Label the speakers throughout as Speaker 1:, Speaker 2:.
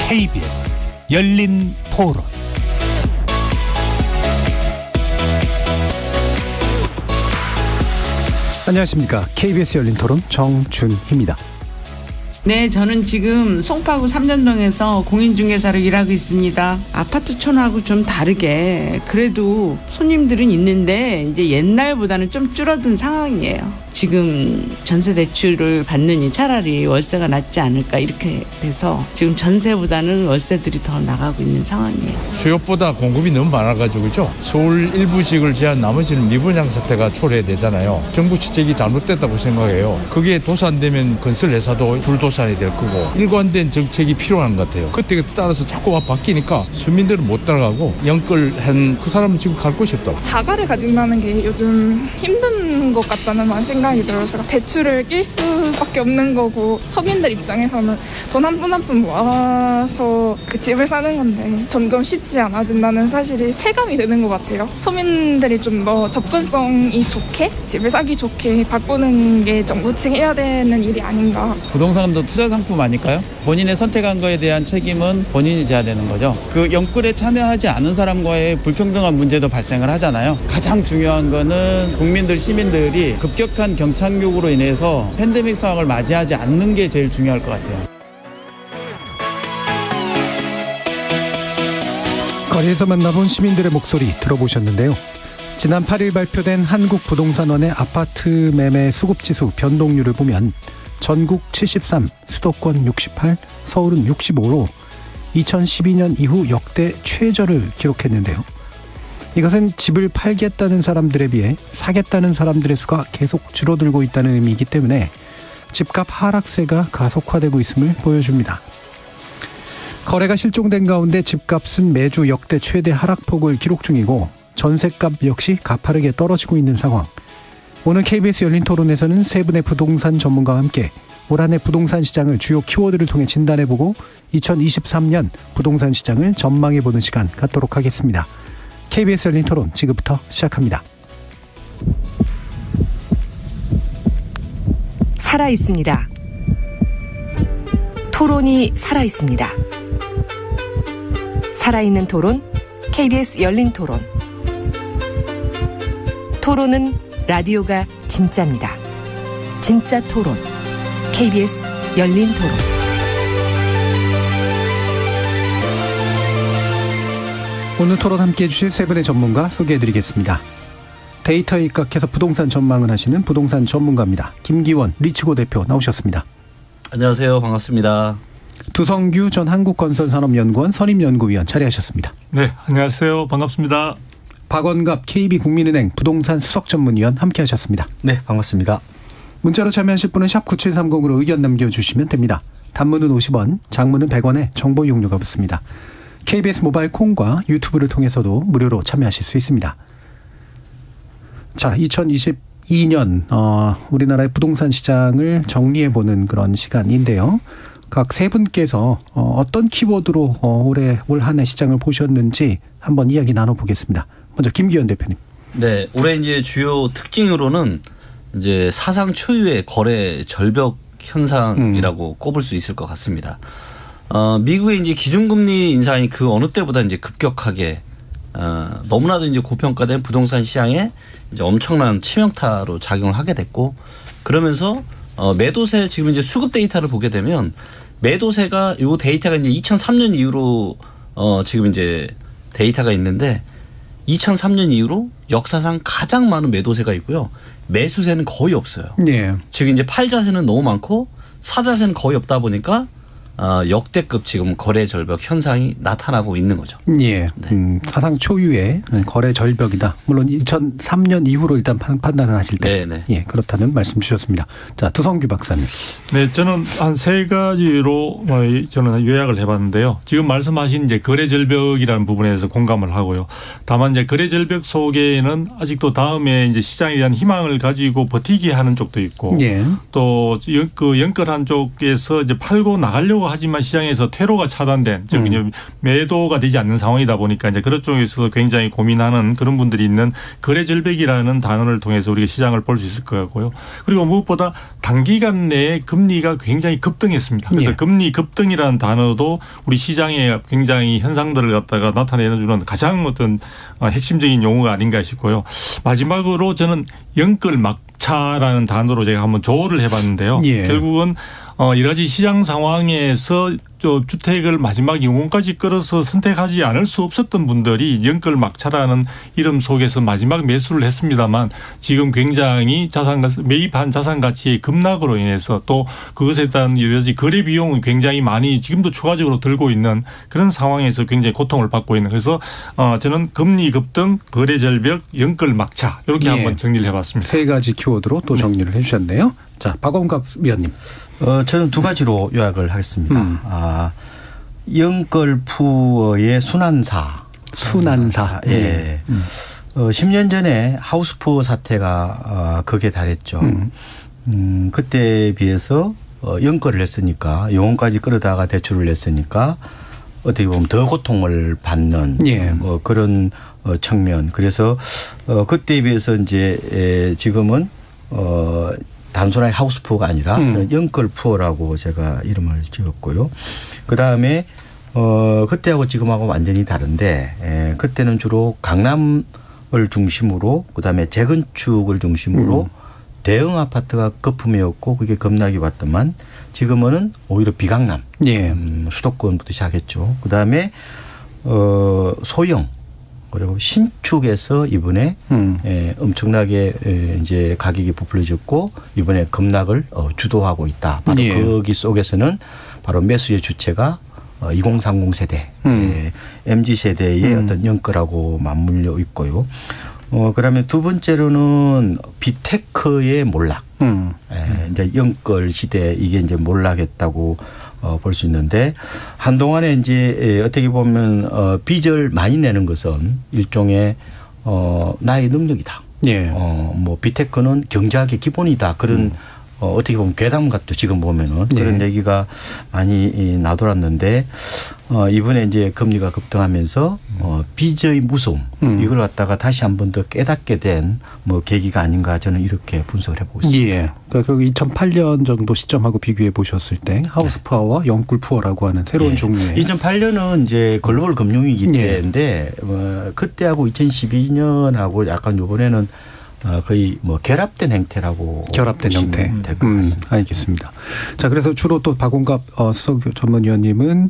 Speaker 1: KBS 열린 토론. 안녕하십니까. KBS 열린 토론 정준희입니다.
Speaker 2: 네, 저는 지금 송파구 삼전동에서 공인중개사로 일하고 있습니다. 아파트촌하고 좀 다르게 그래도 손님들은 있는데 이제 옛날보다는 좀 줄어든 상황이에요. 지금 전세 대출을 받느니 차라리 월세가 낫지 않을까 이렇게 돼서 지금 전세보다는 월세들이 더 나가고 있는 상황이에요.
Speaker 3: 수요보다 공급이 너무 많아가지고 그죠? 서울 일부 지역을 제한 나머지는 미분양 사태가 초래되잖아요. 정부 지책이 잘못됐다고 생각해요. 그게 도산되면 건설회사도 불도산이 될 거고 일관된 정책이 필요한 것 같아요. 그때 따라서 자꾸 바뀌니까 서민들은 못 따라가고 연끌한 그 사람은 지금 갈 곳이 없다고.
Speaker 4: 자가를 가진다는 게 요즘 힘든 것 같다는 생각이 들어서 대출을 낄 수밖에 없는 거고 서민들 입장에서는 돈 한 푼 한 푼 모아서 그 집을 사는 건데 점점 쉽지 않아진다는 사실이 체감이 되는 것 같아요. 서민들이 좀 더 접근성이 좋게 집을 사기 좋게 바꾸는 게 정부 측이 해야 되는 일이 아닌가.
Speaker 5: 부동산도 투자 상품 아닐까요? 본인의 선택한 거에 대한 책임은 본인이 져야 되는 거죠. 그 연끌에 참여하지 않은 사람과의 불평등한 문제도 발생을 하잖아요. 가장 중요한 거는 국민들, 시민들이 급격한 경착륙으로 인해서 팬데믹 상황을 맞이하지 않는 게 제일 중요할 것 같아요.
Speaker 1: 거리에서 만나본 시민들의 목소리 들어보셨는데요. 지난 8일 발표된 한국부동산원의 아파트 매매 수급지수 변동률을 보면 전국 73, 수도권 68, 서울은 65로 2012년 이후 역대 최저를 기록했는데요. 이것은 집을 팔겠다는 사람들에 비해 사겠다는 사람들의 수가 계속 줄어들고 있다는 의미이기 때문에 집값 하락세가 가속화되고 있음을 보여줍니다. 거래가 실종된 가운데 집값은 매주 역대 최대 하락폭을 기록 중이고 전셋값 역시 가파르게 떨어지고 있는 상황. 오늘 KBS 열린 토론에서는 세 분의 부동산 전문가와 함께 올 한 해 부동산 시장을 주요 키워드를 통해 진단해보고 2023년 부동산 시장을 전망해보는 시간 갖도록 하겠습니다. KBS 열린 토론 지금부터 시작합니다.
Speaker 6: 살아있습니다. 토론이 살아있습니다. 살아있는 토론, KBS 열린 토론. 토론은 라디오가 진짜입니다. 진짜 토론, KBS 열린 토론.
Speaker 1: 오늘 토론 함께해 주실 세 분의 전문가 소개해드리겠습니다. 데이터에 입각해서 부동산 전망을 하시는 부동산 전문가입니다. 김기원 리치고 대표 나오셨습니다.
Speaker 7: 안녕하세요. 반갑습니다.
Speaker 1: 두성규 전 한국건설산업연구원 선임연구위원 자리하셨습니다.
Speaker 8: 네, 안녕하세요. 반갑습니다.
Speaker 1: 박원갑 KB국민은행 부동산 수석전문위원 함께하셨습니다.
Speaker 7: 네, 반갑습니다.
Speaker 1: 문자로 참여하실 분은 샵 9730으로 의견 남겨주시면 됩니다. 단문은 50원, 장문은 100원에 정보 이용료가 붙습니다. KBS 모바일 콩과 유튜브를 통해서도 무료로 참여하실 수 있습니다. 자, 2022년 우리나라의 부동산 시장을 정리해보는 그런 시간인데요. 각 세 분께서 어떤 키워드로 올해 올 한 해 시장을 보셨는지 한번 이야기 나눠보겠습니다. 먼저 김기현 대표님.
Speaker 7: 네, 올해 이제 주요 특징으로는 이제 사상 초유의 거래 절벽 현상이라고 꼽을 수 있을 것 같습니다. 미국의 이제 기준금리 인상이 그 어느 때보다 이제 급격하게 너무나도 이제 고평가된 부동산 시장에 이제 엄청난 치명타로 작용을 하게 됐고, 그러면서 매도세 지금 이제 수급 데이터를 보게 되면 매도세가 요 데이터가 이제 2003년 이후로 지금 이제 데이터가 있는데 2003년 이후로 역사상 가장 많은 매도세가 있고요. 매수세는 거의 없어요.
Speaker 1: 네.
Speaker 7: 즉 이제 팔자세는 너무 많고 사자세는 거의 없다 보니까 역대급 지금 거래 절벽 현상이 나타나고 있는 거죠.
Speaker 1: 예.
Speaker 7: 네.
Speaker 1: 사상 초유의 거래 절벽이다. 물론 2003년 이후로 일단 판단을 하실 때.
Speaker 7: 네네.
Speaker 1: 예, 그렇다는 말씀 주셨습니다. 자, 두성규 박사님.
Speaker 8: 네, 저는 한 세 가지로 저는 요약을 해봤는데요. 지금 말씀하신 이제 거래 절벽이라는 부분에서 공감을 하고요. 다만 이제 거래 절벽 속에는 아직도 다음에 이제 시장에 대한 희망을 가지고 버티기 하는 쪽도 있고,
Speaker 1: 예.
Speaker 8: 또 그 연끌한 쪽에서 이제 팔고 나가려고 팔려고 하지만 시장에서 퇴로가 차단된 즉 매도가 되지 않는 상황이다 보니까 이제 그런 쪽에서도 굉장히 고민하는 그런 분들이 있는 거래 절벽이라는 단어를 통해서 우리가 시장을 볼 수 있을 것 같고요. 그리고 무엇보다 단기간 내에 금리가 굉장히 급등했습니다. 그래서
Speaker 1: 예.
Speaker 8: 금리 급등이라는 단어도 우리 시장에 굉장히 현상들을 갖다가 나타내주는 가장 어떤 핵심적인 용어가 아닌가 싶고요. 마지막으로 저는 영끌 막차라는 단어로 제가 한번 조어를 해봤는데요.
Speaker 1: 예.
Speaker 8: 결국은 여러 가지 시장 상황에서 주택을 마지막 영혼까지 끌어서 선택하지 않을 수 없었던 분들이 영끌 막차라는 이름 속에서 마지막 매수를 했습니다만 지금 굉장히 매입한 자산 가치의 급락으로 인해서 또 그것에 따른 여러 가지 거래 비용은 굉장히 많이 지금도 추가적으로 들고 있는 그런 상황에서 굉장히 고통을 받고 있는 그래서 저는 금리 급등, 거래 절벽, 영끌 막차 이렇게
Speaker 1: 예.
Speaker 8: 한번 정리를 해봤습니다.
Speaker 1: 세 가지 키워드로 또 정리를 해주셨네요. 자, 박원갑 위원님.
Speaker 9: 저는 두 가지로 요약을 하겠습니다. 영끌푸어의 순환사. 예. 10년 전에 하우스푸어 사태가 극에 달했죠. 그때에 비해서 영끌을 했으니까 영혼까지 끌어다가 대출을 냈으니까 어떻게 보면 더 고통을 받는
Speaker 1: 예.
Speaker 9: 그런 측면. 그래서 그때에 비해서 이제 지금은 단순하게 하우스푸어가 아니라 영끌푸어라고 제가 이름을 지었고요. 그다음에 그때하고 지금하고 완전히 다른데 그때는 주로 강남을 중심으로 그다음에 재건축을 중심으로 대형 아파트가 거품이었고 그게 급락이 왔더만 지금은 오히려 비강남
Speaker 1: 예.
Speaker 9: 수도권부터 시작했죠. 그다음에 소형 그리고 신축에서 이번에 엄청나게 이제 가격이 부풀려졌고 이번에 급락을 주도하고 있다. 바로
Speaker 1: 예.
Speaker 9: 거기 속에서는 바로 매수의 주체가 2030 세대, MZ 세대의 어떤 영끌하고 맞물려 있고요. 그다음에 두 번째로는 비테크의 몰락. 이제 영끌 시대 이게 이제 몰락했다고 볼 수 있는데 한동안에 이제 어떻게 보면 빚을 많이 내는 것은 일종의 나의 능력이다.
Speaker 1: 예.
Speaker 9: 뭐 비테크는 경제학의 기본이다. 그런 어떻게 보면 괴담 같죠. 지금 보면은 그런 얘기가 많이 나돌았는데 이번에 이제 금리가 급등하면서 빚의 무서움 이걸 갖다가 다시 한 번 더 깨닫게 된 뭐 계기가 아닌가 저는 이렇게 분석을 해보고 있습니다.
Speaker 1: 예. 그러니까 2008년 정도 시점하고 비교해 보셨을 때 하우스푸어와 영끌푸어라고 하는 새로운 종류의
Speaker 9: 2008년은 이제 글로벌 금융위기 때인데 그때하고 2012년하고 약간 이번에는 거의 뭐 결합된 형태라고
Speaker 1: 결합된 형태
Speaker 9: 될 것 같습니다.
Speaker 1: 알겠습니다. 자, 그래서 주로 또 박원갑 수석 전문위원님은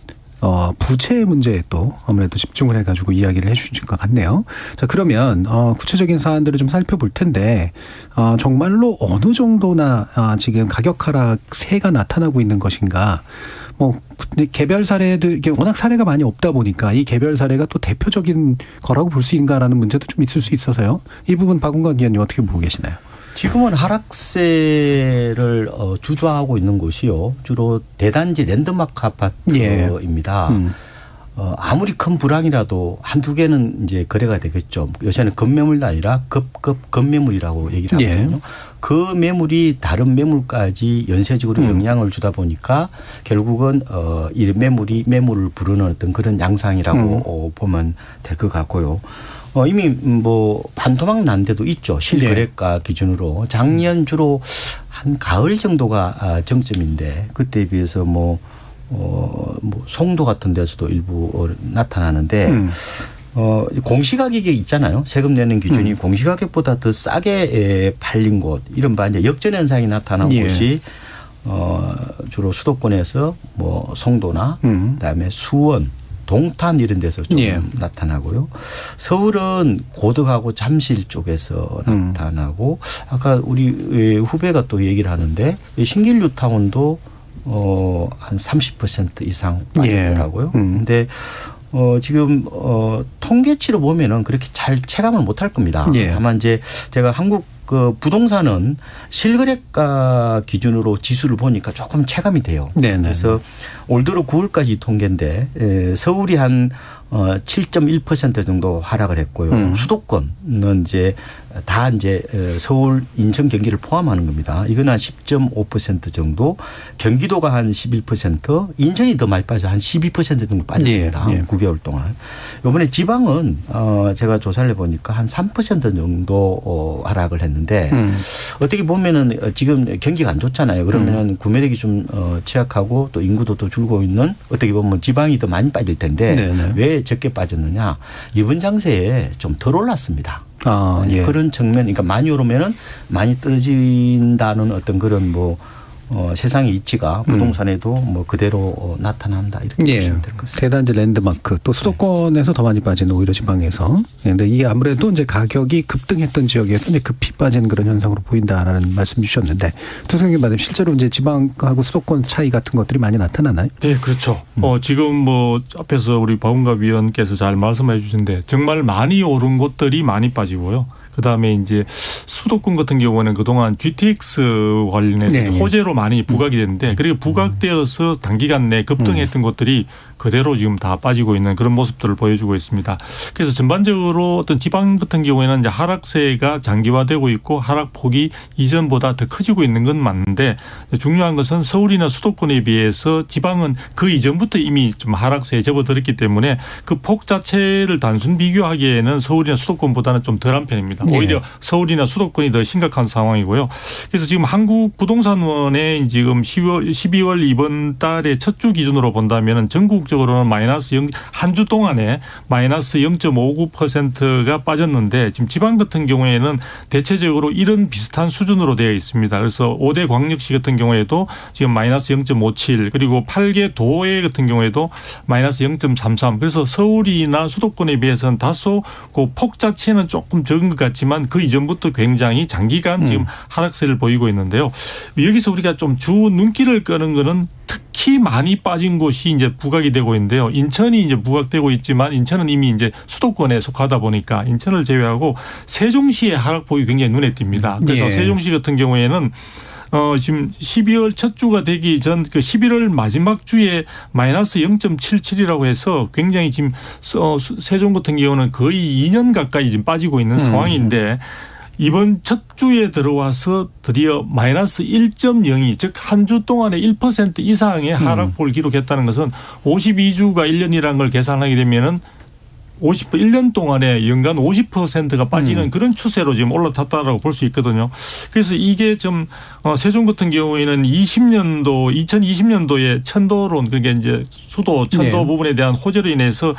Speaker 1: 부채 문제에 또 아무래도 집중을 해가지고 이야기를 해주신 것 같네요. 자, 그러면 구체적인 사안들을 좀 살펴볼 텐데 정말로 어느 정도나 지금 가격 하락세가 나타나고 있는 것인가. 뭐 개별 사례들 이게 워낙 사례가 많이 없다 보니까 이 개별 사례가 또 대표적인 거라고 볼 수 있는가라는 문제도 좀 있을 수 있어서요. 이 부분 박원갑 위원님 어떻게 보고 계시나요?
Speaker 9: 지금은 하락세를 주도하고 있는 곳이요. 주로 대단지 랜드마크 아파트입니다. 아무리 큰 불황이라도 한두 개는 이제 거래가 되겠죠. 요새는 급매물도 아니라 급매물이라고 얘기를 하거든요. 그 매물이 다른 매물까지 연쇄적으로 영향을 주다 보니까 결국은 이 매물이 매물을 부르는 어떤 그런 양상이라고 보면 될 것 같고요. 이미 뭐 반토막 난 데도 있죠. 실거래가 기준으로. 작년 주로 한 가을 정도가 정점인데 그때에 비해서 뭐 송도 같은 데서도 일부 나타나는데 공시가격이 있잖아요. 세금 내는 기준이 공시가격보다 더 싸게 팔린 곳 이른바 이제 역전 현상이 나타난 곳이 주로 수도권에서 뭐 송도나 그다음에 수원 동탄 이런 데서 좀 나타나고요. 서울은 고덕하고 잠실 쪽에서 나타나고 아까 우리 후배가 또 얘기를 하는데 신길뉴타운도 한 30% 이상 빠졌더라고요. 근데 지금 통계치로 보면은 그렇게 잘 체감을 못할 겁니다. 다만 이제 제가 한국 그 부동산은 실거래가 기준으로 지수를 보니까 조금 체감이 돼요.
Speaker 1: 네네.
Speaker 9: 그래서 올 들어 9월까지 통계인데 서울이 한 7.1% 정도 하락을 했고요. 수도권은 이제 다 이제 서울, 인천, 경기를 포함하는 겁니다. 이건 한 10.5% 정도, 경기도가 한 11%, 인천이 더 많이 빠져 한 12% 정도 빠졌습니다.
Speaker 1: 예, 예.
Speaker 9: 9개월 동안. 이번에 지방은 제가 조사를 해보니까 한 3% 정도 하락을 했는데 어떻게 보면은 지금 경기가 안 좋잖아요. 그러면은 구매력이 좀 취약하고 또 인구도 또 줄고 있는 어떻게 보면 지방이 더 많이 빠질 텐데
Speaker 1: 네네.
Speaker 9: 왜 적게 빠졌느냐? 이번 장세에 좀 덜 올랐습니다.
Speaker 1: 아, 예.
Speaker 9: 그런 측면, 그러니까 많이 오르면은 많이 떨어진다는 어떤 그런 뭐 세상의 이치가 부동산에도 뭐 그대로 나타난다 이렇게
Speaker 1: 예.
Speaker 9: 보시면 될 것 같습니다.
Speaker 1: 대단지 랜드마크 또 수도권에서 더 많이 빠지는 오히려 지방에서. 그런데 이게 아무래도 이제 가격이 급등했던 지역에서 이제 급히 빠지는 그런 현상으로 보인다라는 말씀 주셨는데 두승기 madam 실제로 이제 지방하고 수도권 차이 같은 것들이 많이 나타나나요?
Speaker 8: 네, 그렇죠. 지금 뭐 앞에서 우리 박은갑 위원께서 잘 말씀해 주신데 정말 많이 오른 곳들이 많이 빠지고요. 그다음에 이제 수도권 같은 경우는 그동안 GTX 관련해서
Speaker 1: 네.
Speaker 8: 호재로 많이 부각이 됐는데 그리고 부각되어서 단기간 내에 급등했던 곳들이 그대로 지금 다 빠지고 있는 그런 모습들을 보여주고 있습니다. 그래서 전반적으로 어떤 지방 같은 경우에는 이제 하락세가 장기화되고 있고 하락폭이 이전보다 더 커지고 있는 건 맞는데 중요한 것은 서울이나 수도권에 비해서 지방은 그 이전부터 이미 좀 하락세에 접어들었기 때문에 그 폭 자체를 단순 비교하기에는 서울이나 수도권보다는 좀 덜한 편입니다. 오히려 서울이나 수도권이 더 심각한 상황이고요. 그래서 지금 한국부동산원의 지금 12월 이번 달의 첫 주 기준으로 본다면 전국적으로는 마이너스 한 주 동안에 마이너스 0.59%가 빠졌는데 지금 지방 같은 경우에는 대체적으로 이런 비슷한 수준으로 되어 있습니다. 그래서 5대 광역시 같은 경우에도 지금 마이너스 0.57 그리고 8개 도에 같은 경우에도 마이너스 0.33 그래서 서울이나 수도권에 비해서는 다소 그 폭 자체는 조금 적은 것 같지만 그 이전부터 굉장히 장기간 지금 하락세를 보이고 있는데요. 여기서 우리가 좀 주 눈길을 끄는 거는 특히 많이 빠진 곳이 이제 부각이 되고 있는데요. 인천이 이제 부각되고 있지만 인천은 이미 이제 수도권에 속하다 보니까 인천을 제외하고 세종시의 하락폭이 굉장히 눈에 띕니다. 그래서
Speaker 1: 예.
Speaker 8: 세종시 같은 경우에는 지금 12월 첫 주가 되기 전 그 11월 마지막 주에 마이너스 0.77이라고 해서 굉장히 지금 세종 같은 경우는 거의 2년 가까이 지금 빠지고 있는 상황인데 이번 첫 주에 들어와서 드디어 마이너스 1.02 즉 한 주 동안에 1% 이상의 하락폭을 기록했다는 것은 52주가 1년이라는 걸 계산하게 되면은 1년 동안에 연간 50%가 빠지는 그런 추세로 지금 올라탔다라고 볼 수 있거든요. 그래서 이게 좀 세종 같은 경우에는 2020년도에 천도론 그러니까 이제 수도 천도
Speaker 1: 네.
Speaker 8: 부분에 대한 호재로 인해서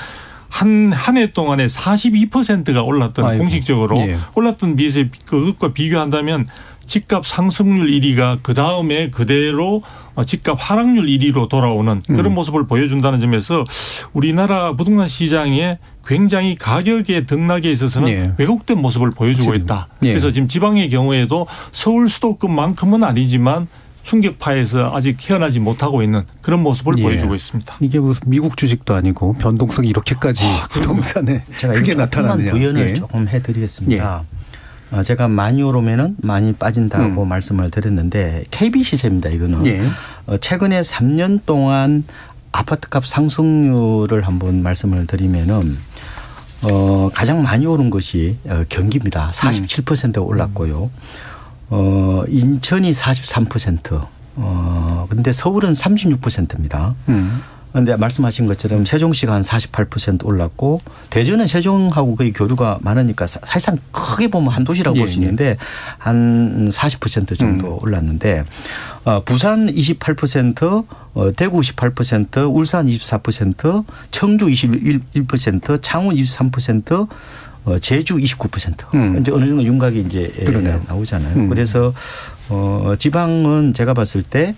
Speaker 8: 한 해 동안에 42%가 올랐던
Speaker 1: 아이고.
Speaker 8: 공식적으로
Speaker 1: 예.
Speaker 8: 올랐던 비해서 그것과 비교한다면 집값 상승률 1위가 그다음에 그대로 집값 하락률 1위로 돌아오는 그런 모습을 보여준다는 점에서 우리나라 부동산 시장에 굉장히 가격의 등락에 있어서는
Speaker 1: 예.
Speaker 8: 왜곡된 모습을 보여주고 있다.
Speaker 1: 예.
Speaker 8: 그래서 지금 지방의 경우에도 서울 수도권만큼은 아니지만 충격파에서 아직 헤어나지 못하고 있는 그런 모습을
Speaker 1: 예.
Speaker 8: 보여주고 있습니다.
Speaker 1: 이게 무슨 미국 주식도 아니고 변동성이 이렇게까지 부동산에
Speaker 9: 제가
Speaker 1: 크게
Speaker 9: 조금만
Speaker 1: 나타나느냐.
Speaker 9: 부연을
Speaker 1: 예.
Speaker 9: 조금 해드리겠습니다. 제가 많이 오르면은 많이 빠진다고 말씀을 드렸는데 KB 시세입니다. 이거는
Speaker 1: 예.
Speaker 9: 최근에 3년 동안 아파트값 상승률을 한번 말씀을 드리면은 가장 많이 오른 것이 경기입니다. 47%가 올랐고요. 인천이 43%. 근데 서울은 36%입니다. 그런데 말씀하신 것처럼 세종시가 한 48% 올랐고 대전은 세종하고 거의 교류가 많으니까 사실상 크게 보면 한 도시라고 볼 수 있는데 한 40% 정도 올랐는데 부산 28%, 대구 18%, 울산 24%, 청주 21%, 창원 23%, 제주 29%. 이제 어느 정도 윤곽이 이제 나오잖아요. 그래서 지방은 제가 봤을 때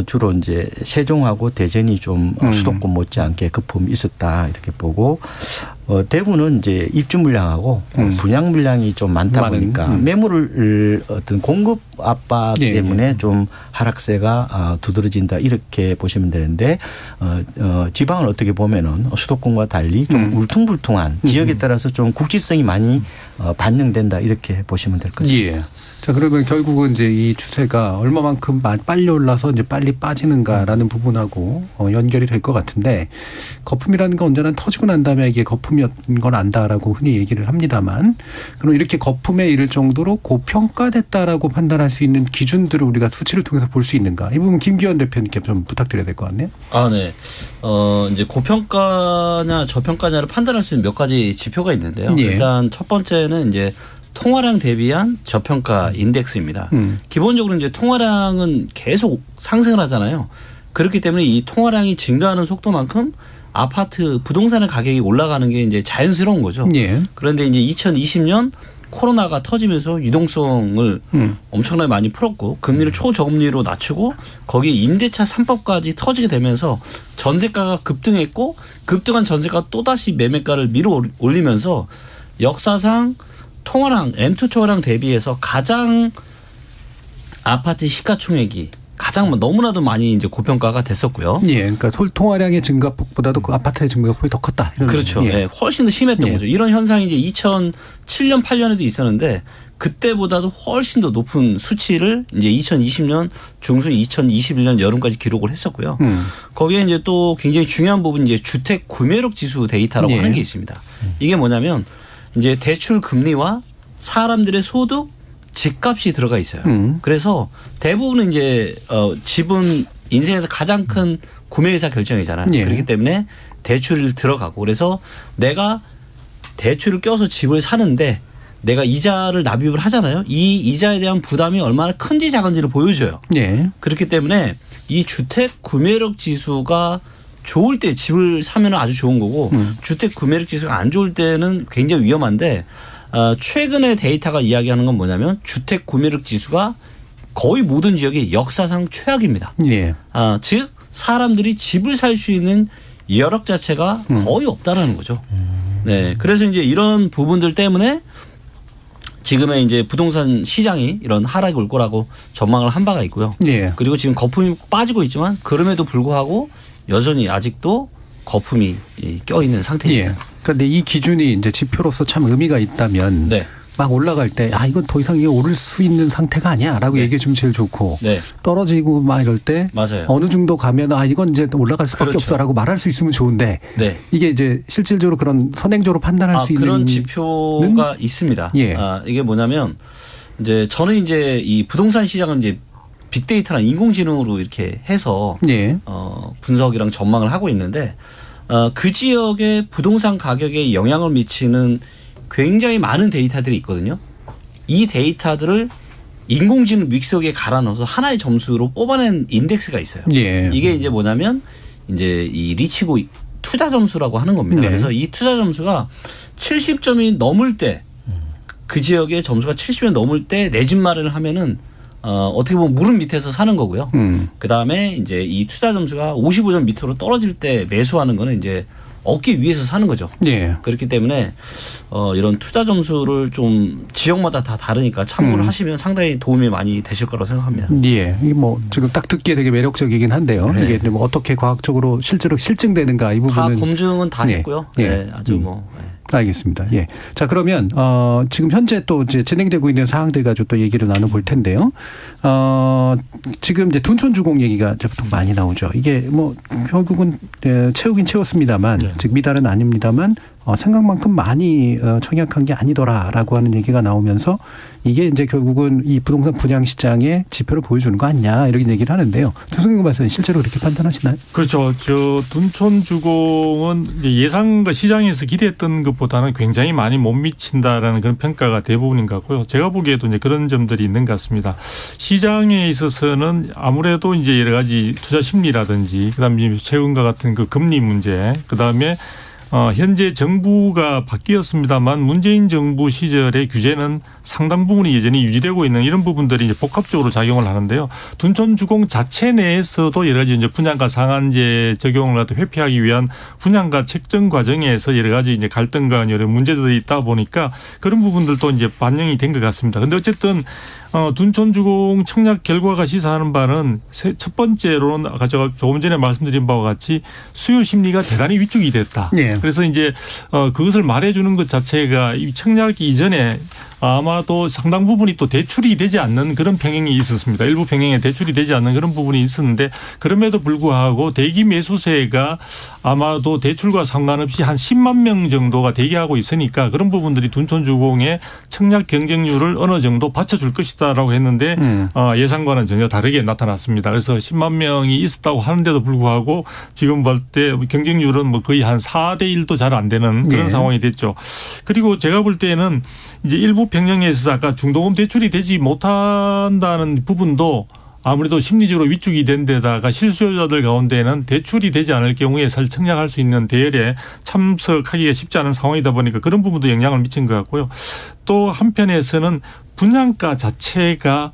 Speaker 9: 주로 이제 세종하고 대전이 좀 수도권 못지않게 거품이 있었다 이렇게 보고 대구는 이제 입주 물량하고 분양 물량이 좀 많다 보니까 매물을 어떤 공급 압박 때문에 좀 하락세가 두드러진다 이렇게 보시면 되는데 지방은 어떻게 보면은 수도권과 달리 좀 울퉁불퉁한 지역에 따라서 좀 국지성이 많이 반영된다 이렇게 보시면 될 것 같습니다.
Speaker 1: 예. 자, 그러면 결국은 이제 이 추세가 얼마만큼 빨리 올라서 이제 빨리 빠지는가라는 부분하고 연결이 될 것 같은데, 거품이라는 건 언제나 터지고 난 다음에 이게 거품이었던 건 안다라고 흔히 얘기를 합니다만, 그럼 이렇게 거품에 이를 정도로 고평가됐다라고 판단할 수 있는 기준들을 우리가 수치를 통해서 볼 수 있는가? 이 부분 김기현 대표님께 좀 부탁드려야 될 것 같네요.
Speaker 7: 네. 이제 고평가냐 저평가냐를 판단할 수 있는 몇 가지 지표가 있는데요.
Speaker 1: 예.
Speaker 7: 일단 첫 번째는 이제 통화량 대비한 저평가 인덱스입니다. 기본적으로 이제 통화량은 계속 상승을 하잖아요. 그렇기 때문에 이 통화량이 증가하는 속도만큼 아파트 부동산의 가격이 올라가는 게 이제 자연스러운 거죠.
Speaker 1: 예.
Speaker 7: 그런데 이제 2020년 코로나가 터지면서 유동성을 엄청나게 많이 풀었고 금리를 초저금리로 낮추고 거기에 임대차 3법까지 터지게 되면서 전세가가 급등했고 급등한 전세가 또다시 매매가를 밀어 올리면서 역사상 통화량 M2 통화량 대비해서 가장 아파트 시가총액이 가장 너무나도 많이 이제 고평가가 됐었고요.
Speaker 1: 예, 그러니까 통화량의 증가폭보다도 그 아파트의 증가폭이 더 컸다. 이런
Speaker 7: 그렇죠.
Speaker 1: 예.
Speaker 7: 네, 훨씬 더 심했던 거죠. 이런 현상이 이제 2007년, 8년에도 있었는데 그때보다도 훨씬 더 높은 수치를 이제 2020년 중순 2021년 여름까지 기록을 했었고요. 거기에 이제 또 굉장히 중요한 부분이 이제 주택 구매력 지수 데이터라고 하는 게 있습니다. 이게 뭐냐면 이제 대출 금리와 사람들의 소득, 집값이 들어가 있어요. 그래서 대부분은 이제 집은 인생에서 가장 큰 구매의사 결정이잖아요.
Speaker 1: 예.
Speaker 7: 그렇기 때문에 대출이 들어가고 그래서 내가 대출을 껴서 집을 사는데 내가 이자를 납입을 하잖아요. 이 이자에 대한 부담이 얼마나 큰지 작은지를 보여줘요.
Speaker 1: 예.
Speaker 7: 그렇기 때문에 이 주택 구매력 지수가 좋을 때 집을 사면 아주 좋은 거고 주택 구매력 지수가 안 좋을 때는 굉장히 위험한데 최근의 데이터가 이야기하는 건 뭐냐면 주택 구매력 지수가 거의 모든 지역이 역사상 최악입니다.
Speaker 1: 예.
Speaker 7: 즉 사람들이 집을 살 수 있는 여력 자체가 거의 없다라는 거죠. 네, 그래서 이제 이런 부분들 때문에 지금의 이제 부동산 시장이 이런 하락이 올 거라고 전망을 한 바가 있고요.
Speaker 1: 예.
Speaker 7: 그리고 지금 거품이 빠지고 있지만 그럼에도 불구하고 여전히 아직도 거품이 껴 있는 상태입니다.
Speaker 1: 예. 그런데 이 기준이 이제 지표로서 참 의미가 있다면
Speaker 7: 네.
Speaker 1: 막 올라갈 때 이건 더 이상 이게 오를 수 있는 상태가 아니야라고 얘기해 주면 제일 좋고
Speaker 7: 네.
Speaker 1: 떨어지고 막 이럴 때
Speaker 7: 맞아요.
Speaker 1: 어느 정도 가면 이건 이제 올라갈 수밖에
Speaker 7: 그렇죠.
Speaker 1: 없어라고 말할 수 있으면 좋은데
Speaker 7: 네.
Speaker 1: 이게 이제 실질적으로 그런 선행적으로 판단할 수 있는
Speaker 7: 그런 지표가 있습니다.
Speaker 1: 예.
Speaker 7: 이게 뭐냐면 이제 저는 이제 이 부동산 시장은 이제 빅데이터나 인공지능으로 이렇게 해서
Speaker 1: 예.
Speaker 7: 분석이랑 전망을 하고 있는데 그 지역의 부동산 가격에 영향을 미치는 굉장히 많은 데이터들이 있거든요. 이 데이터들을 인공지능 믹서기에 갈아 넣어서 하나의 점수로 뽑아낸 인덱스가 있어요.
Speaker 1: 예.
Speaker 7: 이게 이제 뭐냐면 이제 이 리치고 투자 점수라고 하는 겁니다.
Speaker 1: 네.
Speaker 7: 그래서 이 투자 점수가 70점이 넘을 때 그 지역의 점수가 70점 넘을 때 내 집 마련을 하면은 어떻게 보면 무릎 밑에서 사는 거고요. 그 다음에 이제 이 투자 점수가 55점 밑으로 떨어질 때 매수하는 거는 이제 어깨 위에서 사는 거죠.
Speaker 1: 예.
Speaker 7: 그렇기 때문에 이런 투자 점수를 좀 지역마다 다 다르니까 참고를 하시면 상당히 도움이 많이 되실 거라고 생각합니다.
Speaker 1: 예. 이게 뭐 지금 딱 듣기에 되게 매력적이긴 한데요.
Speaker 7: 네.
Speaker 1: 이게 뭐 어떻게 과학적으로 실제로 실증되는가 이
Speaker 7: 다
Speaker 1: 부분은
Speaker 7: 검증은 다
Speaker 1: 예.
Speaker 7: 했고요.
Speaker 1: 예.
Speaker 7: 네, 아주 뭐.
Speaker 1: 알겠습니다. 예. 자, 그러면, 지금 현재 또 이제 진행되고 있는 사항들 가지고 또 얘기를 나눠볼 텐데요. 지금 이제 둔촌주공 얘기가 이제 보통 많이 나오죠. 이게 뭐 결국은 채우긴 채웠습니다만,
Speaker 8: 네.
Speaker 1: 즉 미달은 아닙니다만, 생각만큼 많이 청약한 게 아니더라라고 하는 얘기가 나오면서 이게 이제 결국은 이 부동산 분양 시장의 지표를 보여주는 거 아니냐 이런 얘기를 하는데요. 두승경 박사님 실제로 그렇게 판단하시나요?
Speaker 8: 그렇죠. 둔촌주공은 예상과 시장에서 기대했던 것보다는 굉장히 많이 못 미친다라는 그런 평가가 대부분인 것 같고요. 제가 보기에도 이제 그런 점들이 있는 것 같습니다. 시장에 있어서는 아무래도 이제 여러 가지 투자 심리라든지 그다음에 세금과 같은 그 금리 문제, 그다음에 현재 정부가 바뀌었습니다만 문재인 정부 시절의 규제는 상당 부분이 여전히 유지되고 있는 이런 부분들이 이제 복합적으로 작용을 하는데요. 둔촌주공 자체 내에서도 여러 가지 이제 분양가 상한제 적용을 갖다 회피하기 위한 분양가 책정 과정에서 여러 가지 이제 갈등과 여러 문제들이 있다 보니까 그런 부분들도 이제 반영이 된 것 같습니다. 그런데 어쨌든 둔촌주공 청약 결과가 시사하는 바는 첫 번째로는 아까 제가 조금 전에 말씀드린 바와 같이 수요 심리가 대단히 위축이 됐다.
Speaker 1: 네.
Speaker 8: 그래서 이제 그것을 말해주는 것 자체가 이 청약 이전에 아마도 상당 부분이 또 대출이 되지 않는 그런 평행이 있었습니다. 일부 평행에 대출이 되지 않는 그런 부분이 있었는데 그럼에도 불구하고 대기 매수세가 아마도 대출과 상관없이 한 10만 명 정도가 대기하고 있으니까 그런 부분들이 둔촌주공의 청약 경쟁률을 어느 정도 받쳐줄 것이다라고 했는데 예상과는 전혀 다르게 나타났습니다. 그래서 10만 명이 있었다고 하는데도 불구하고 지금 볼 때 경쟁률은 뭐 거의 한 4대 1도 잘 안 되는 그런 상황이 됐죠. 그리고 제가 볼 때는 이제 일부 평형에 있어서 아까 중도금 대출이 되지 못한다는 부분도 아무래도 심리적으로 위축이 된 데다가 실수요자들 가운데는 대출이 되지 않을 경우에 사실 청약할 수 있는 대열에 참석하기가 쉽지 않은 상황이다 보니까 그런 부분도 영향을 미친 것 같고요. 또 한편에서는 분양가 자체가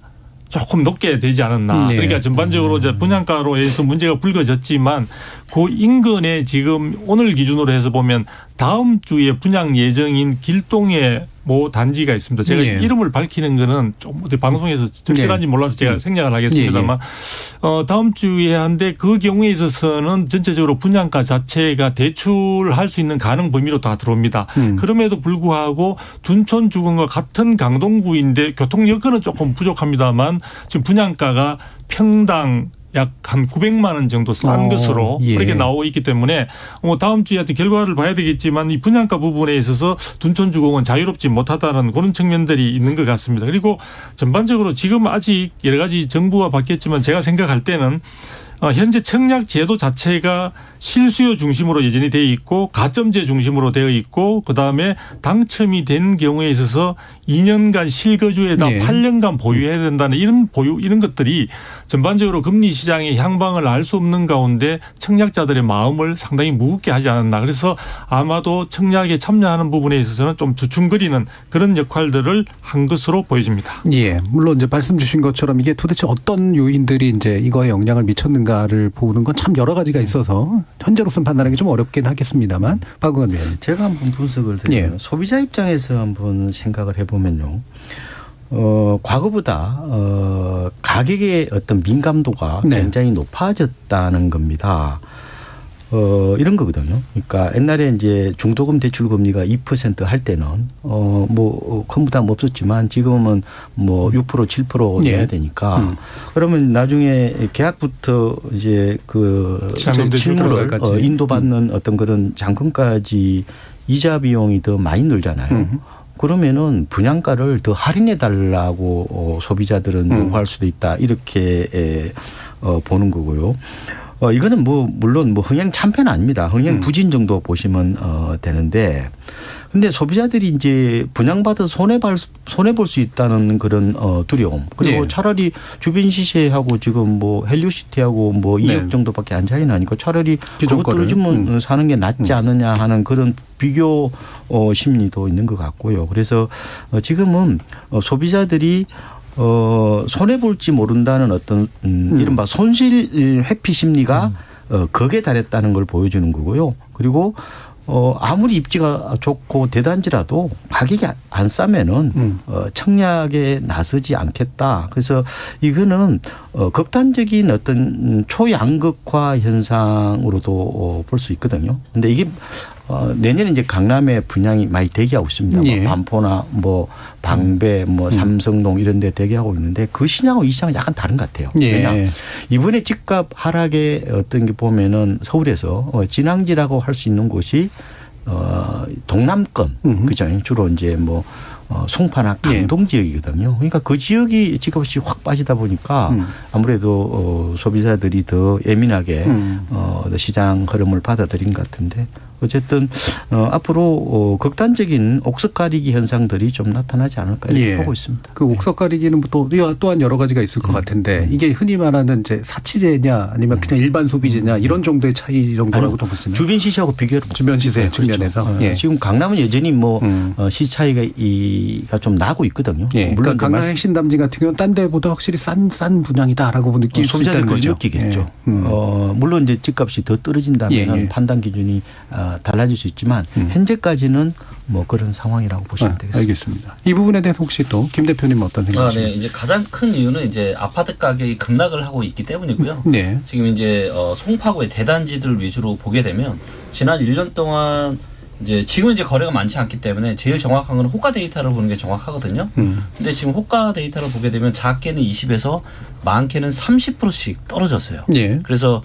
Speaker 8: 조금 높게 되지 않았나.
Speaker 1: 네.
Speaker 8: 그러니까 전반적으로 이제 분양가로 해서 문제가 불거졌지만 그 인근에 지금 오늘 기준으로 해서 보면 다음 주에 분양 예정인 길동에 모 단지가 있습니다. 제가 이름을 밝히는 거는 좀 방송에서 적절한지 몰라서 제가 생략을 하겠습니다만 다음 주에 한데 그 경우에 있어서는 전체적으로 분양가 자체가 대출할 수 있는 가능 범위로 다 들어옵니다. 그럼에도 불구하고 둔촌주공과 같은 강동구인데 교통 여건은 조금 부족합니다만 지금 분양가가 평당 약 한 900만 원 정도 싼 것으로 그렇게 나오고 있기 때문에 다음 주에 하여튼 결과를 봐야 되겠지만 이 분양가 부분에 있어서 둔촌주공은 자유롭지 못하다는 그런 측면들이 있는 것 같습니다. 그리고 전반적으로 지금 아직 여러 가지 정부가 바뀌었지만 제가 생각할 때는 현재 청약 제도 자체가 실수요 중심으로 여전히 되어 있고 가점제 중심으로 되어 있고 그다음에 당첨이 된 경우에 있어서 2년간 실거주에다 8년간 보유해야 된다는 이런 것들이 전반적으로 금리 시장의 향방을 알 수 없는 가운데 청약자들의 마음을 상당히 무겁게 하지 않았나. 그래서 아마도 청약에 참여하는 부분에 있어서는 좀 주춤거리는 그런 역할들을 한 것으로 보여집니다.
Speaker 1: 예, 물론 이제 말씀 주신 것처럼 이게 도대체 어떤 요인들이 이제 이거에 영향을 미쳤는가를 보는 건 참 여러 가지가 있어서 현재로서는 판단하기 좀 어렵긴 하겠습니다만 박의원 의원님.
Speaker 9: 제가 한번 분석을 드리면 소비자 입장에서 한번 생각을 해보면요. 과거보다 가격의 어떤 민감도가 굉장히 높아졌다는 겁니다. 이런 거거든요. 그러니까 옛날에 이제 중도금 대출 금리가 2% 할 때는 뭐 큰 부담 없었지만 지금은 뭐 6% 7% 내야 되니까 그러면 나중에 계약부터 이제 그 실물을 인도받는 어떤 그런 잔금까지 이자 비용이 더 많이 늘잖아요. 그러면은 분양가를 더 할인해 달라고 소비자들은 요구할 수도 있다. 이렇게 보는 거고요. 이거는 뭐 물론 뭐 흥행 참패는 아닙니다. 흥행 부진 정도 보시면 되는데 근데 소비자들이 이제 분양받아 손해볼 수 있다는 그런 두려움. 그리고 차라리 주변 시세하고 지금 뭐 헬리오시티하고 뭐 2억 정도밖에 안 차이 나니까 차라리 그거 떨어지면 사는 게 낫지 않느냐 하는 그런 비교 심리도 있는 것 같고요. 그래서 지금은 소비자들이 손해볼지 모른다는 어떤 이른바 손실 회피 심리가 극에 달했다는 걸 보여주는 거고요. 그리고 아무리 입지가 좋고 대단지라도 가격이 안 싸면은 청약에 나서지 않겠다. 그래서 이거는 극단적인 어떤 초양극화 현상으로도 볼 수 있거든요. 근데 이게 내년에 이제 강남에 분양이 많이 대기하고 있습니다. 뭐 반포나 뭐 방배, 뭐 삼성동 이런 데 대기하고 있는데 그 시장하고 이 시장은 약간 다른 것 같아요. 왜냐 이번에 집값 하락의 어떤 게 보면은 서울에서 진앙지라고 할 수 있는 곳이 동남권 그죠? 주로 이제 뭐 송파나 강동 지역이거든요. 그러니까 그 지역이 집값이 확 빠지다 보니까 아무래도 소비자들이 더 예민하게 시장 흐름을 받아들인 것 같은데 어쨌든 앞으로 극단적인 옥석 가리기 현상들이 좀 나타나지 않을까 이렇게 보고 있습니다.
Speaker 1: 그 옥석 가리기는 또한 여러 가지가 있을 것 같은데 이게 흔히 말하는 이제 사치제냐 아니면 그냥 일반 소비제냐 이런 정도의 차이 정도라고도 보시나요?
Speaker 9: 주변 시세하고 비교를
Speaker 1: 주변 시세
Speaker 9: 네,
Speaker 1: 측면에서
Speaker 9: 그렇죠.
Speaker 1: 예.
Speaker 9: 지금 강남은 여전히 시 차이가 좀 나고 있거든요.
Speaker 1: 예.
Speaker 9: 물론
Speaker 1: 그러니까 강남 핵심단지 같은 경우는 딴 데보다 확실히 싼 분양이다라고 느낄 수 있다는 거죠.
Speaker 9: 느끼겠죠.
Speaker 1: 예.
Speaker 9: 물론 이제 집값이 더 떨어진다면 판단 기준이 달라질 수 있지만 현재까지는 뭐 그런 상황이라고 보시면 되겠습니다.
Speaker 1: 알겠습니다. 이 부분에 대해서 혹시 또 김 대표님 어떤 생각이십니까?
Speaker 7: 네, 이제 가장 큰 이유는 이제 아파트 가격이 급락을 하고 있기 때문이고요.
Speaker 1: 네.
Speaker 7: 지금 이제 송파구의 대단지들 위주로 보게 되면 지난 1년 동안 이제 지금 이제 거래가 많지 않기 때문에 제일 정확한 건 호가 데이터를 보는 게 정확하거든요. 근데 지금 호가 데이터를 보게 되면 작게는 20에서 많게는 30%씩 떨어졌어요.
Speaker 1: 예.
Speaker 7: 그래서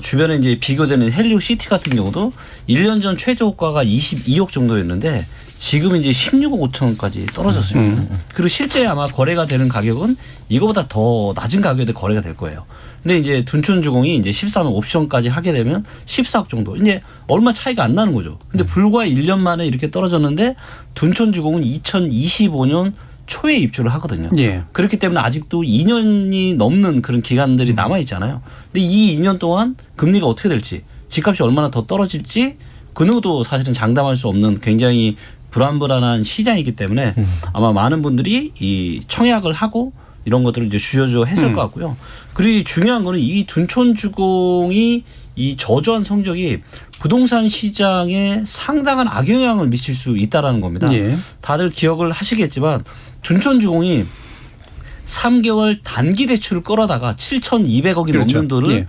Speaker 7: 주변에 이제 비교되는 헬리오 시티 같은 경우도 1년 전 최저 호가가 22억 정도였는데 지금 이제 16억 5천원까지 떨어졌어요. 그리고 실제 아마 거래가 되는 가격은 이거보다 더 낮은 가격에 거래가 될 거예요. 근데 이제 둔촌주공이 이제 13억 옵션까지 하게 되면 14억 정도. 이제 얼마 차이가 안 나는 거죠. 근데 불과 1년 만에 이렇게 떨어졌는데 둔촌주공은 2025년 초에 입주를 하거든요.
Speaker 1: 예.
Speaker 7: 그렇기 때문에 아직도 2년이 넘는 그런 기간들이 남아 있잖아요. 근데 이 2년 동안 금리가 어떻게 될지, 집값이 얼마나 더 떨어질지 그 누구도 사실은 장담할 수 없는 굉장히 불안불안한 시장이기 때문에 아마 많은 분들이 이 청약을 하고 이런 것들을 이제 주저주저 했을 것 같고요. 그리고 중요한 거는 이 둔촌주공이 이 저조한 성적이 부동산 시장에 상당한 악영향을 미칠 수 있다라는 겁니다.
Speaker 1: 예.
Speaker 7: 다들 기억을 하시겠지만 둔촌주공이 3개월 단기 대출을 끌어다가 7,200억이
Speaker 1: 그렇죠.
Speaker 7: 넘는 돈을
Speaker 1: 예.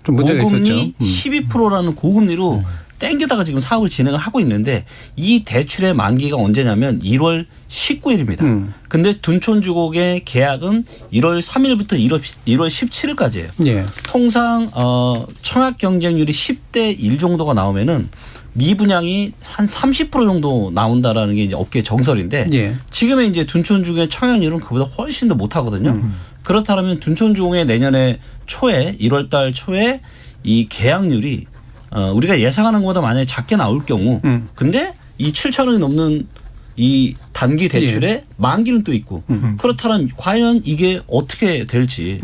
Speaker 1: 좀 문제가
Speaker 7: 고금리
Speaker 1: 있었죠.
Speaker 7: 12%라는 고금리로 땡겨다가 지금 사업을 진행을 하고 있는데 이 대출의 만기가 언제냐면 1월 19일입니다. 근데 둔촌주공의 계약은 1월 3일부터 1월 17일까지예요.
Speaker 1: 예.
Speaker 7: 통상 청약 경쟁률이 10대 1 정도가 나오면은 미분양이 한 30% 정도 나온다라는 게 이제 업계 정설인데
Speaker 1: 예.
Speaker 7: 지금의 이제 둔촌주공의 청약률은 그보다 훨씬 더 못하거든요. 그렇다면 둔촌주공의 내년에 초에 1월달 초에 이 계약률이 우리가 예상하는 것보다 만약에 작게 나올 경우 근데 이 7천억이 넘는 이 단기 대출에 만기는 또 있고 그렇다면 과연 이게 어떻게 될지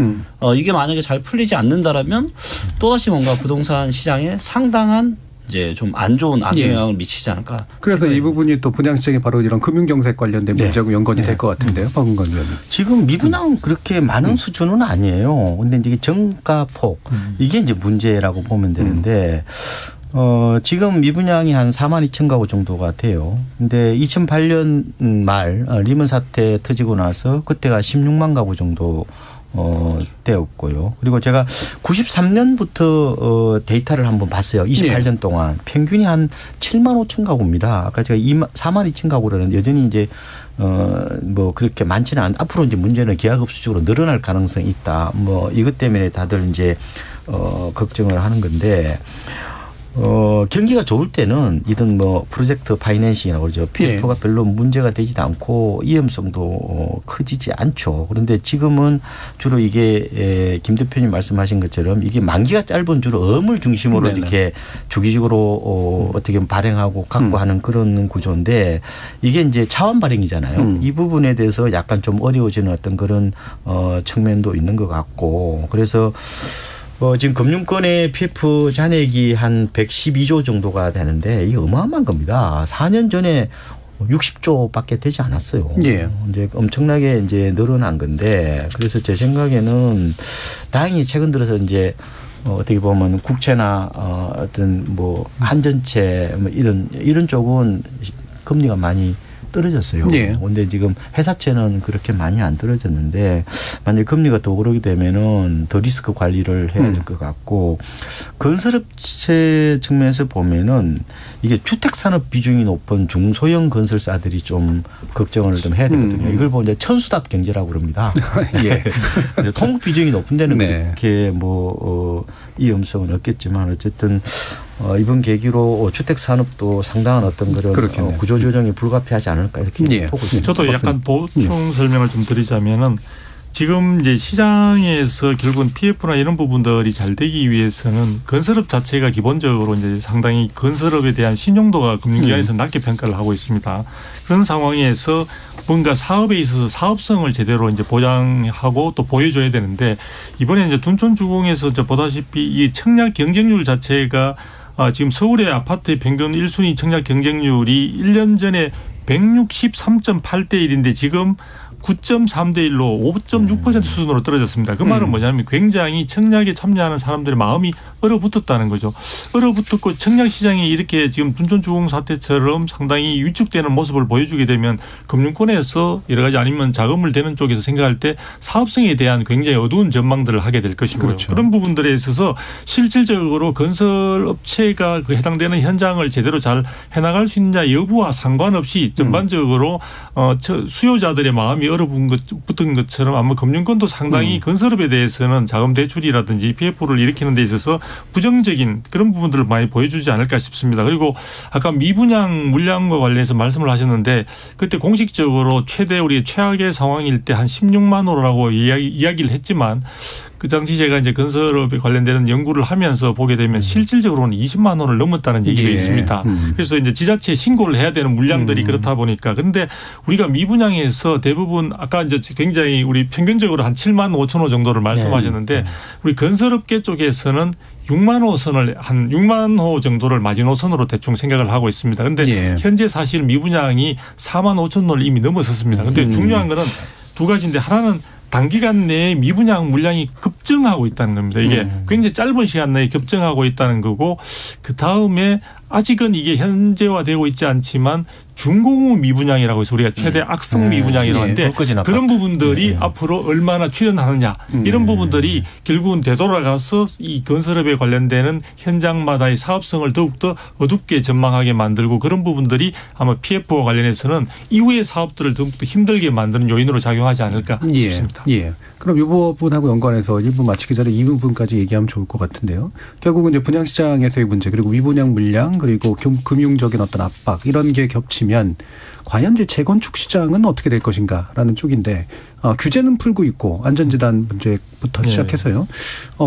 Speaker 7: 이게 만약에 잘 풀리지 않는다라면 또다시 뭔가 부동산 시장에 상당한 이제 좀 안 좋은 악영향을 미치지 않을까.
Speaker 1: 그래서 이 부분이 또 분양 시장에 바로 이런 금융경색 관련된 문제하고 연관이 될 것 같은데요. 박은건 의원님.
Speaker 9: 지금 미분양 그렇게 많은 수준은 아니에요. 근데 이제 정가폭 이게 이제 문제라고 보면 되는데 지금 미분양이 한 4만 2천 가구 정도가 돼요. 근데 2008년 말 리먼 사태 터지고 나서 그때가 16만 가구 정도 되었고요. 그리고 제가 93년부터 데이터를 한번 봤어요. 28년 동안 평균이 한 7만 5천 가구입니다. 아까 제가 4만 2천 가구라는 여전히 이제 뭐 그렇게 많지는 않. 앞으로 이제 문제는 계약업수적으로 늘어날 가능성이 있다. 뭐 이것 때문에 다들 이제 걱정을 하는 건데. 경기가 좋을 때는 이런 뭐 프로젝트 파이낸싱이라고 그러죠. PF가 별로 문제가 되지도 않고 위험성도 커지지 않죠. 그런데 지금은 주로 이게 김 대표님 말씀하신 것처럼 이게 만기가 짧은 주로 어물 중심으로
Speaker 1: 네네.
Speaker 9: 이렇게 주기적으로 어떻게 보면 발행하고 갖고 하는 그런 구조인데 이게 이제 차원 발행이잖아요. 이 부분에 대해서 약간 좀 어려워지는 어떤 그런 측면도 있는 것 같고 그래서 지금 금융권의 PF 잔액이 한 112조 정도가 되는데 이게 어마어마한 겁니다. 4년 전에 60조밖에 되지 않았어요.
Speaker 1: 예.
Speaker 9: 이제 엄청나게 이제 늘어난 건데 그래서 제 생각에는 다행히 최근 들어서 이제 어떻게 보면 국채나 어떤 뭐 한전채 뭐 이런 쪽은 금리가 많이 떨어졌어요. 그런데 지금 회사채는 그렇게 많이 안 떨어졌는데 만약 금리가 더 오르게 되면은 더 리스크 관리를 해야 될 것 같고 건설업체 측면에서 보면은 이게 주택산업 비중이 높은 중소형 건설사들이 좀 걱정을 좀 해야 되거든요. 이걸 보면 이제 천수답 경제라고 그럽니다. 예. 통국 비중이 높은 데는 그렇게 뭐 위험성은 없겠지만 어쨌든 이번 계기로 주택산업도 상당한 어떤 그런 구조조정이 불가피하지 않을까 이렇게 보고 있습니다.
Speaker 8: 저도 약간 보충 설명을 좀 드리자면은 지금 이제 시장에서 결국은 PF나 이런 부분들이 잘 되기 위해서는 건설업 자체가 기본적으로 이제 상당히 건설업에 대한 신용도가 금융기관에서 낮게 평가를 하고 있습니다. 그런 상황에서 뭔가 사업에 있어서 사업성을 제대로 이제 보장하고 또 보여줘야 되는데 이번에 이제 둔촌주공에서 보다시피 이 청약 경쟁률 자체가 지금 서울의 아파트의 평균 1순위 청약 경쟁률이 1년 전에 163.8대 1인데 지금 9.3대 1로 5.6% 수준으로 떨어졌습니다. 그 말은 뭐냐면 굉장히 청약에 참여하는 사람들의 마음이 얼어붙었다는 거죠. 얼어붙었고 청약 시장이 이렇게 지금 둔촌주공 사태처럼 상당히 위축되는 모습을 보여주게 되면 금융권에서 여러 가지 아니면 자금을 대는 쪽에서 생각할 때 사업성에 대한 굉장히 어두운 전망들을 하게 될 것이고요.
Speaker 1: 그렇죠.
Speaker 8: 그런 부분들에 있어서 실질적으로 건설업체가 그 해당되는 현장을 제대로 잘 해나갈 수 있느냐 여부와 상관없이 전반적으로 수요자들의 마음이 얼어붙은 것처럼 아마 금융권도 상당히 건설업에 대해서는 자금 대출이라든지 PF를 일으키는 데 있어서 부정적인 그런 부분들을 많이 보여주지 않을까 싶습니다. 그리고 아까 미분양 물량과 관련해서 말씀을 하셨는데 그때 공식적으로 최대 우리 최악의 상황일 때 한 16만 호라고 이야기를 했지만 그 당시 제가 이제 건설업에 관련되는 연구를 하면서 보게 되면 실질적으로는 20만 원을 넘었다는 얘기가 있습니다. 그래서 이제 지자체에 신고를 해야 되는 물량들이 그렇다 보니까 그런데 우리가 미분양에서 대부분 아까 이제 굉장히 우리 평균적으로 한 7만 5천 호 정도를 말씀하셨는데 우리 건설업계 쪽에서는 6만 호 선을 한 6만 호 정도를 마지노선으로 대충 생각을 하고 있습니다. 그런데 현재 사실 미분양이 4만 5천 호를 이미 넘어섰습니다. 그런데 중요한 거는 두 가지인데 하나는 단기간 내에 미분양 물량이 급증하고 있다는 겁니다. 이게 굉장히 짧은 시간 내에 급증하고 있다는 거고 그다음에 아직은 이게 현재화되고 있지 않지만 중공후 미분양이라고 해서 우리가 최대 악성 미분양이라고 하는데 그런 부분들이 앞으로 얼마나 출현하느냐 이런 부분들이 결국은 되돌아가서 이 건설업에 관련되는 현장마다의 사업성을 더욱더 어둡게 전망하게 만들고 그런 부분들이 아마 PF와 관련해서는 이후의 사업들을 더욱더 힘들게 만드는 요인으로 작용하지 않을까 싶습니다.
Speaker 1: 예. 그럼 이 부분하고 연관해서 1부 마치기 전에 2부분까지 얘기하면 좋을 것 같은데요. 결국은 이제 분양시장에서의 문제 그리고 미분양 물량 그리고 금융적인 어떤 압박 이런 게 겹치면 과연 이제 재건축 시장은 어떻게 될 것인가라는 쪽인데 규제는 풀고 있고 안전재단 문제부터 시작해서요.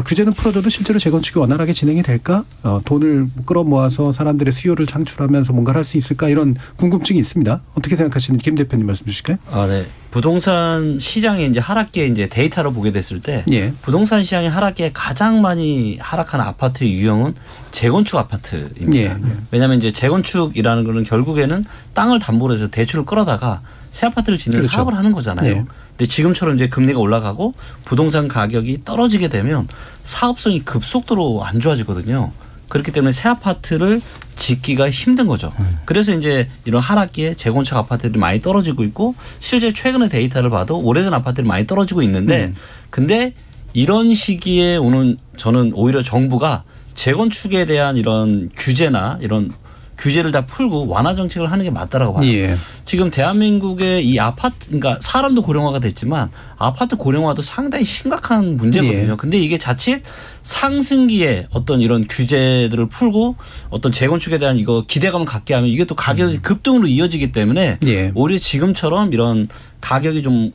Speaker 1: 규제는 풀어줘도 실제로 재건축이 원활하게 진행이 될까? 돈을 끌어모아서 사람들의 수요를 창출하면서 뭔가를 할 수 있을까? 이런 궁금증이 있습니다. 어떻게 생각하시는지 김 대표님 말씀 주실까요?
Speaker 7: 네. 부동산 시장의 이제 하락기에 이제 데이터로 보게 됐을 때 부동산 시장의 하락기에 가장 많이 하락한 아파트의 유형은 재건축 아파트입니다. 왜냐하면 이제 재건축이라는 거는 결국에는 땅을 담보로 해서 대출을 끌어다가 새 아파트를 짓는 사업을 하는 거잖아요. 근데 지금처럼 이제 금리가 올라가고 부동산 가격이 떨어지게 되면 사업성이 급속도로 안 좋아지거든요. 그렇기 때문에 새 아파트를 짓기가 힘든 거죠. 그래서 이제 이런 하락기에 재건축 아파트들이 많이 떨어지고 있고 실제 최근의 데이터를 봐도 오래된 아파트들이 많이 떨어지고 있는데 근데 이런 시기에 오는 저는 오히려 정부가 재건축에 대한 이런 규제나 이런 규제를 다 풀고 완화 정책을 하는 게 맞다라고 봐요. 지금 대한민국의 이 아파트 그러니까 사람도 고령화가 됐지만 아파트 고령화도 상당히 심각한 문제거든요. 근데 이게 자칫 상승기에 어떤 이런 규제들을 풀고 어떤 재건축에 대한 이거 기대감을 갖게 하면 이게 또 가격이 급등으로 이어지기 때문에 오히려 지금처럼 이런 가격이 좀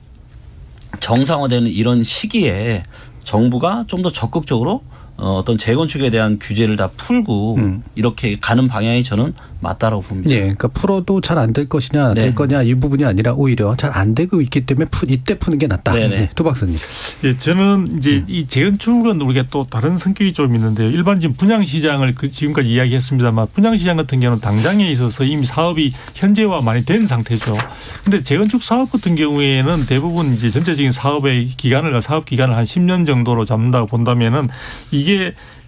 Speaker 7: 정상화되는 이런 시기에 정부가 좀 더 적극적으로 어떤 재건축에 대한 규제를 다 풀고 이렇게 가는 방향이 저는 맞다라고 봅니다.
Speaker 1: 그러니까 풀어도 잘 안 될 것이냐 될 거냐 이 부분이 아니라 오히려 잘 안 되고 있기 때문에 이때 푸는 게 낫다. 도 박사님.
Speaker 8: 저는 이제 이 재건축은 우리가 또 다른 성격이 좀 있는데요. 일반적인 분양 시장을 지금까지 이야기했습니다만 분양 시장 같은 경우는 당장에 있어서 이미 사업이 현재화 많이 된 상태죠. 그런데 재건축 사업 같은 경우에는 대부분 이제 전체적인 사업의 기간을 사업 기간을 한 10년 정도로 잡는다고 본다면은 이게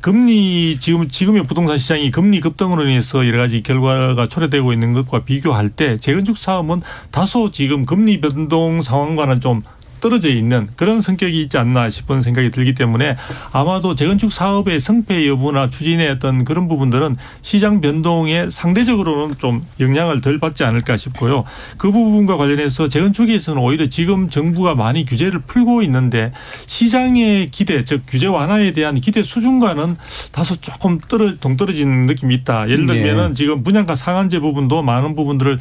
Speaker 8: 금리 지금의 부동산 시장이 금리 급등으로 인해서 여러 가지 결과가 초래되고 있는 것과 비교할 때 재건축 사업은 다소 지금 금리 변동 상황과는 좀 떨어져 있는 그런 성격이 있지 않나 싶은 생각이 들기 때문에 아마도 재건축 사업의 성패 여부나 추진의 어떤 그런 부분들은 시장 변동에 상대적으로는 좀 영향을 덜 받지 않을까 싶고요. 그 부분과 관련해서 재건축에서는 오히려 지금 정부가 많이 규제를 풀고 있는데 시장의 기대 즉 규제 완화에 대한 기대 수준과는 다소 조금 동떨어지는 느낌이 있다. 예를 들면은 지금 분양가 상한제 부분도 많은 부분들을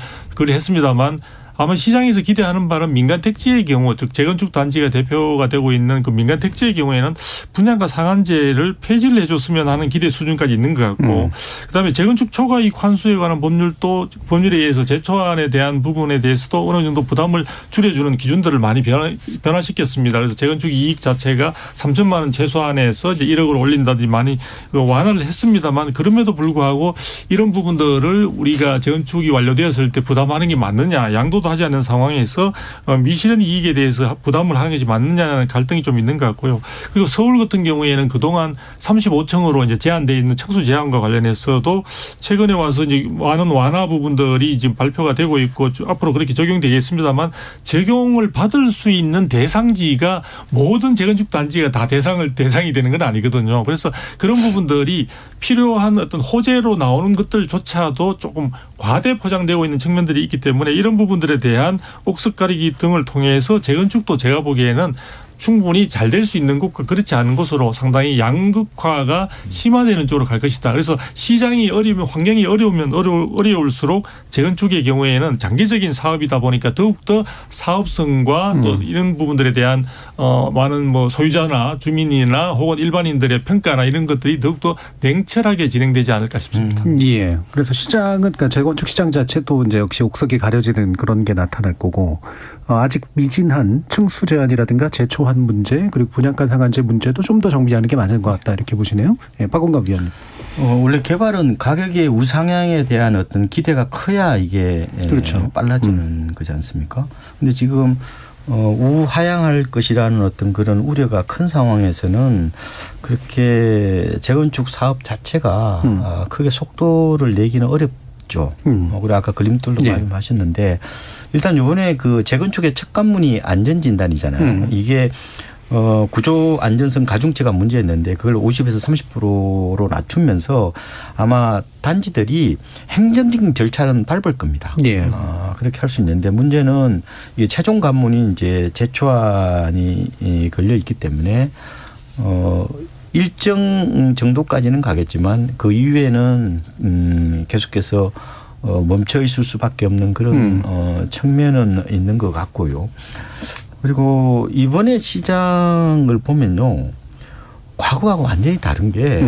Speaker 8: 했습니다만 아마 시장에서 기대하는 바는 민간 택지의 경우, 즉 재건축 단지가 대표가 되고 있는 그 민간 택지의 경우에는 분양가 상한제를 폐지를 해줬으면 하는 기대 수준까지 있는 것 같고, 그다음에 재건축 초과이익 환수에 관한 법률에 의해서 재초안에 대한 부분에 대해서도 어느 정도 부담을 줄여주는 기준들을 많이 변화시켰습니다. 그래서 재건축 이익 자체가 3천만 원 최소한에서 이제 1억으로 올린다든지 많이 완화를 했습니다만, 그럼에도 불구하고 이런 부분들을 우리가 재건축이 완료되었을 때 부담하는 게 맞느냐, 양도도 하지 않는 상황에서 미실현 이익에 대해서 부담을 하는 것이 맞느냐는 갈등이 좀 있는 것 같고요. 그리고 서울 같은 경우에는 그동안 35층으로 이제 제한되어 있는 층수 제한과 관련해서도 최근에 와서 이제 많은 완화 부분들이 지금 발표가 되고 있고 앞으로 그렇게 적용되겠습니다만, 적용을 받을 수 있는 대상지가 모든 재건축 단지가 다 대상이 되는 건 아니거든요. 그래서 그런 부분들이 필요한 어떤 호재로 나오는 것들조차도 조금 과대 포장되고 있는 측면들이 있기 때문에 이런 부분들에 대한 옥석 가리기 등을 통해서 재건축도 제가 보기에는 충분히 잘 될 수 있는 곳과 그렇지 않은 곳으로 상당히 양극화가 심화되는 쪽으로 갈 것이다. 그래서 시장이 어려우면, 환경이 어려우면 어려울수록 재건축의 경우에는 장기적인 사업이다 보니까 더욱더 사업성과 또 이런 부분들에 대한 많은 뭐 소유자나 주민이나 혹은 일반인들의 평가나 이런 것들이 더욱더 냉철하게 진행되지 않을까 싶습니다.
Speaker 1: 예. 그래서 시장은, 그러니까 재건축 시장 자체도 이제 역시 옥석이 가려지는 그런 게 나타날 거고, 아직 미진한 층수 제한이라든가 재초한 문제, 그리고 분양가 상한제 문제도 좀 더 정비하는 게 맞는 것 같다, 이렇게 보시네요. 예, 박원갑 위원님.
Speaker 9: 원래 개발은 가격의 우상향에 대한 어떤 기대가 커야 이게
Speaker 1: 그렇죠.
Speaker 9: 빨라지는 거지 않습니까? 근데 지금 우하향할 것이라는 어떤 그런 우려가 큰 상황에서는 그렇게 재건축 사업 자체가 크게 속도를 내기는 어렵죠. 그리고 아까 그림들도
Speaker 1: 예.
Speaker 9: 말씀하셨는데, 일단 이번에 그 재건축의 첫 관문이 안전진단이잖아요. 이게 구조 안전성 가중치가 문제였는데 그걸 50에서 30%로 낮추면서 아마 단지들이 행정적인 절차는 밟을 겁니다.
Speaker 1: 예.
Speaker 9: 그렇게 할 수 있는데, 문제는 이게 최종 관문이 이제 재초안이 걸려 있기 때문에 일정 정도까지는 가겠지만 그 이후에는 계속해서 멈춰 있을 수밖에 없는 그런 측면은 있는 것 같고요. 그리고 이번에 시장을 보면요, 과거하고 완전히 다른 게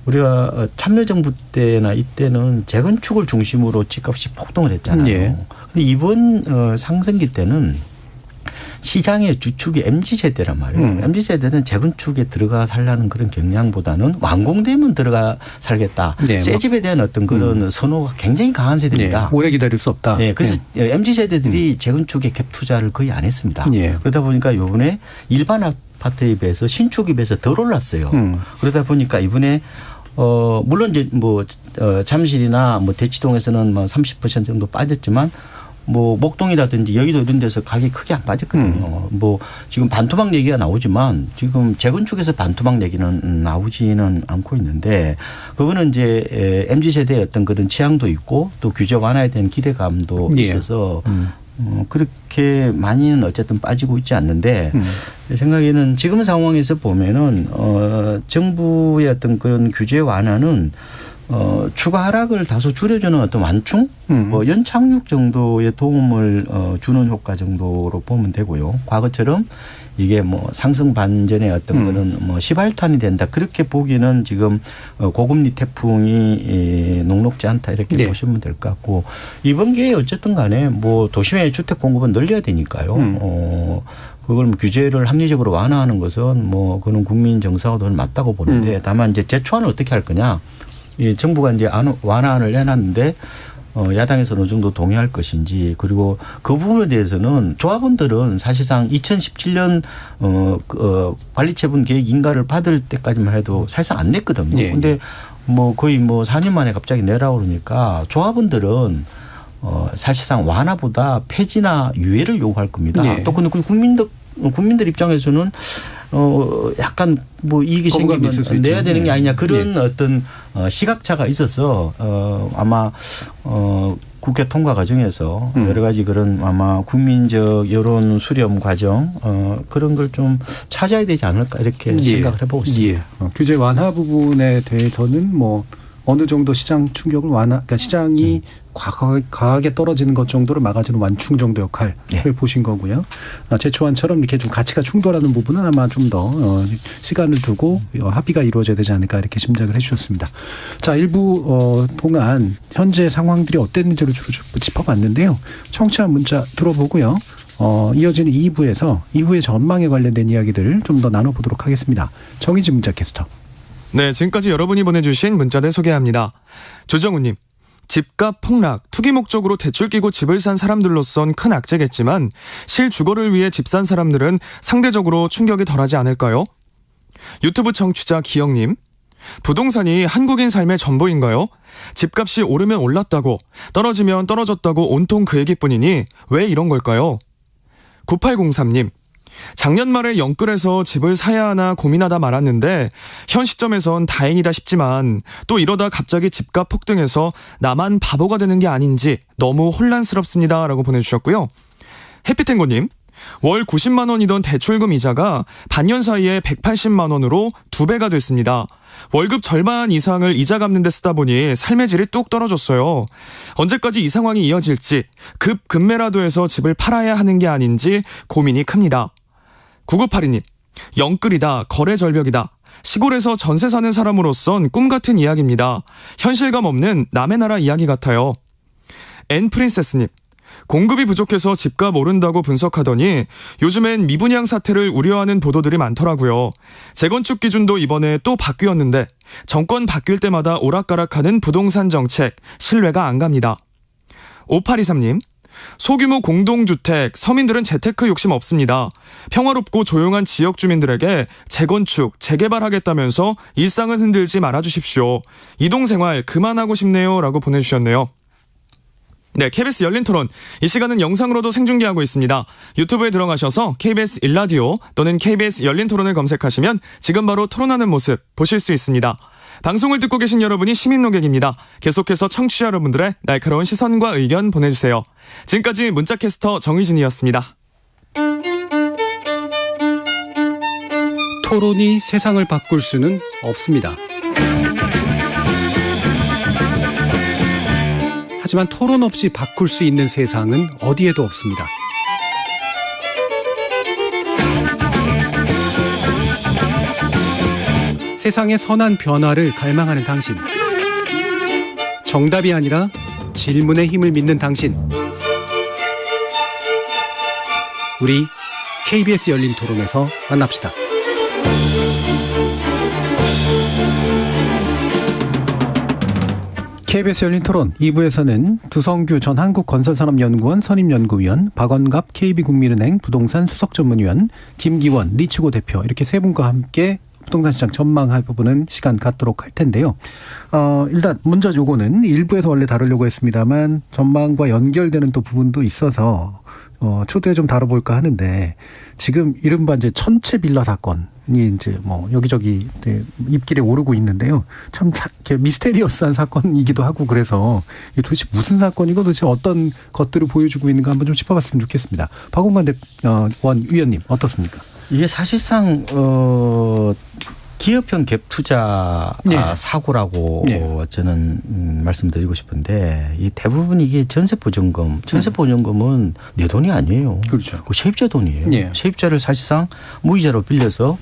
Speaker 9: 우리가 참여정부 때나 이때는 재건축을 중심으로 집값이 폭등을 했잖아요.
Speaker 1: 예.
Speaker 9: 근데 이번 상승기 때는 시장의 주축이 MZ세대란 말이에요. MZ세대는 재건축에 들어가 살라는 그런 경향보다는 완공되면 들어가 살겠다.
Speaker 1: 네.
Speaker 9: 새 집에 대한 어떤 그런 선호가 굉장히 강한 세대입니다.
Speaker 1: 네. 오래 기다릴 수 없다.
Speaker 9: 네. 그래서 MZ세대들이 재건축에 갭 투자를 거의 안 했습니다.
Speaker 1: 예.
Speaker 9: 그러다 보니까 이번에 일반 아파트에 비해서 신축에 비해서 덜 올랐어요. 그러다 보니까 이번에 물론 이제 뭐 잠실이나 뭐 대치동에서는 뭐 30% 정도 빠졌지만 뭐 목동이라든지 여의도 이런 데서 가격이 크게 안 빠졌거든요. 뭐 지금 반토막 얘기가 나오지만 지금 재건축에서 반토막 얘기는 나오지는 않고 있는데, 그거는 이제 MZ세대의 어떤 그런 취향도 있고 또 규제 완화에 대한 기대감도
Speaker 1: 예.
Speaker 9: 있어서 그렇게 많이는 어쨌든 빠지고 있지 않는데, 제 생각에는 지금 상황에서 보면은 정부의 어떤 그런 규제 완화는 추가 하락을 다소 줄여주는 어떤 완충, 뭐 연착륙 정도의 도움을 주는 효과 정도로 보면 되고요. 과거처럼 이게 뭐 상승 반전의 어떤 거는 뭐 시발탄이 된다, 그렇게 보기는 지금 고금리 태풍이 녹록지 않다, 이렇게
Speaker 1: 네.
Speaker 9: 보시면 될 것 같고, 이번 기회에 어쨌든 간에 뭐 도심의 주택 공급은 늘려야 되니까요. 그걸 뭐 규제를 합리적으로 완화하는 것은 뭐 그는 국민 정서와 더 맞다고 보는데, 다만 이제 재초안을 어떻게 할 거냐. 이 정부가 이제 완화안을 해놨는데 야당에서 어느 정도 동의할 것인지, 그리고 그 부분에 대해서는 조합원들은 사실상 2017년 관리처분 계획 인가를 받을 때까지만 해도 사실상 안 냈거든요. 그런데
Speaker 1: 예.
Speaker 9: 뭐 거의 뭐 4년 만에 갑자기 내라고 그러니까 조합원들은 사실상 완화보다 폐지나 유예를 요구할 겁니다.
Speaker 1: 예.
Speaker 9: 또 근데 국민들 입장에서는 약간 뭐 이익이 생기면 내야 되는 게 아니냐, 그런
Speaker 1: 예.
Speaker 9: 어떤 시각차가 있어서 아마 국회 통과 과정에서 여러 가지 그런 아마 국민적 여론 수렴 과정 그런 걸 좀 찾아야 되지 않을까, 이렇게 생각을 해보고 있습니다.
Speaker 1: 예. 규제 완화 부분에 대해서는 뭐 어느 정도 시장 충격을 그러니까 시장이 과하게 떨어지는 것 정도를 막아주는 완충 정도 역할을 보신 거고요. 제초안처럼 이렇게 좀 가치가 충돌하는 부분은 아마 좀 더 시간을 두고 합의가 이루어져야 되지 않을까 이렇게 짐작을 해주셨습니다. 자, 일부 동안 현재 상황들이 어땠는지를 주로 짚어봤는데요. 청취자 문자 들어보고요. 이어지는 2부에서 이후의 전망에 관련된 이야기들을 좀 더 나눠보도록 하겠습니다. 정의진 문자 캐스터.
Speaker 10: 네, 지금까지 여러분이 보내주신 문자들 소개합니다. 조정우님, 집값 폭락, 투기 목적으로 대출 끼고 집을 산 사람들로선 큰 악재겠지만 실주거를 위해 집 산 사람들은 상대적으로 충격이 덜하지 않을까요? 유튜브 청취자 기영님, 부동산이 한국인 삶의 전부인가요? 집값이 오르면 올랐다고, 떨어지면 떨어졌다고 온통 그 얘기뿐이니 왜 이런 걸까요? 9803님, 작년 말에 영끌에서 집을 사야 하나 고민하다 말았는데 현 시점에선 다행이다 싶지만 또 이러다 갑자기 집값 폭등해서 나만 바보가 되는 게 아닌지 너무 혼란스럽습니다 라고 보내주셨고요. 해피탱고님, 월 90만 원이던 대출금 이자가 반년 사이에 180만 원으로 2배가 됐습니다. 월급 절반 이상을 이자 갚는 데 쓰다 보니 삶의 질이 뚝 떨어졌어요. 언제까지 이 상황이 이어질지 급매라도 해서 집을 팔아야 하는 게 아닌지 고민이 큽니다. 9982님, 영끌이다, 거래 절벽이다. 시골에서 전세 사는 사람으로선 꿈같은 이야기입니다. 현실감 없는 남의 나라 이야기 같아요. 앤프린세스님, 공급이 부족해서 집값 오른다고 분석하더니 요즘엔 미분양 사태를 우려하는 보도들이 많더라고요. 재건축 기준도 이번에 또 바뀌었는데 정권 바뀔 때마다 오락가락하는 부동산 정책 신뢰가 안 갑니다. 5823님, 소규모 공동주택, 서민들은 재테크 욕심 없습니다. 평화롭고 조용한 지역 주민들에게 재건축, 재개발하겠다면서 일상은 흔들지 말아주십시오. 이동생활 그만하고 싶네요 라고 보내주셨네요. 네, KBS 열린 토론. 이 시간은 영상으로도 생중계하고 있습니다. 유튜브에 들어가셔서 KBS 일라디오 또는 KBS 열린 토론을 검색하시면 지금 바로 토론하는 모습 보실 수 있습니다. 방송을 듣고 계신 여러분이 시민 노객입니다. 계속해서 청취자 여러분들의 날카로운 시선과 의견 보내주세요. 지금까지 문자캐스터 정의진이었습니다.
Speaker 1: 토론이 세상을 바꿀 수는 없습니다. 하지만 토론 없이 바꿀 수 있는 세상은 어디에도 없습니다. 세상의 선한 변화를 갈망하는 당신. 정답이 아니라 질문의 힘을 믿는 당신. 우리 KBS 열린 토론에서 만납시다. KBS 열린 토론 2부에서는 두성규 전 한국건설산업연구원 선임연구위원, 박원갑 KB국민은행 부동산 수석전문위원, 김기원 리치고 대표 이렇게 세 분과 함께 부동산 시장 전망할 부분은 시간 갖도록 할 텐데요. 일단 먼저 요거는 일부에서 원래 다루려고 했습니다만 전망과 연결되는 또 부분도 있어서 초대에 좀 다뤄볼까 하는데 지금 이른바 이제 천채 빌라 사건이 이제 뭐 여기저기 입길에 오르고 있는데요. 참 미스테리어스한 사건이기도 하고 그래서 이게 도대체 무슨 사건이고 도대체 어떤 것들을 보여주고 있는가 한번 좀 짚어봤으면 좋겠습니다. 박원관 원 위원님 어떻습니까?
Speaker 9: 이게 사실상 기업형 갭 투자 사고라고 저는 말씀드리고 싶은데 이 대부분 이게 전세 보증금은 내 돈이 아니에요.
Speaker 1: 그렇죠.
Speaker 9: 그 세입자 돈이에요. 세입자를 사실상 무이자로 빌려서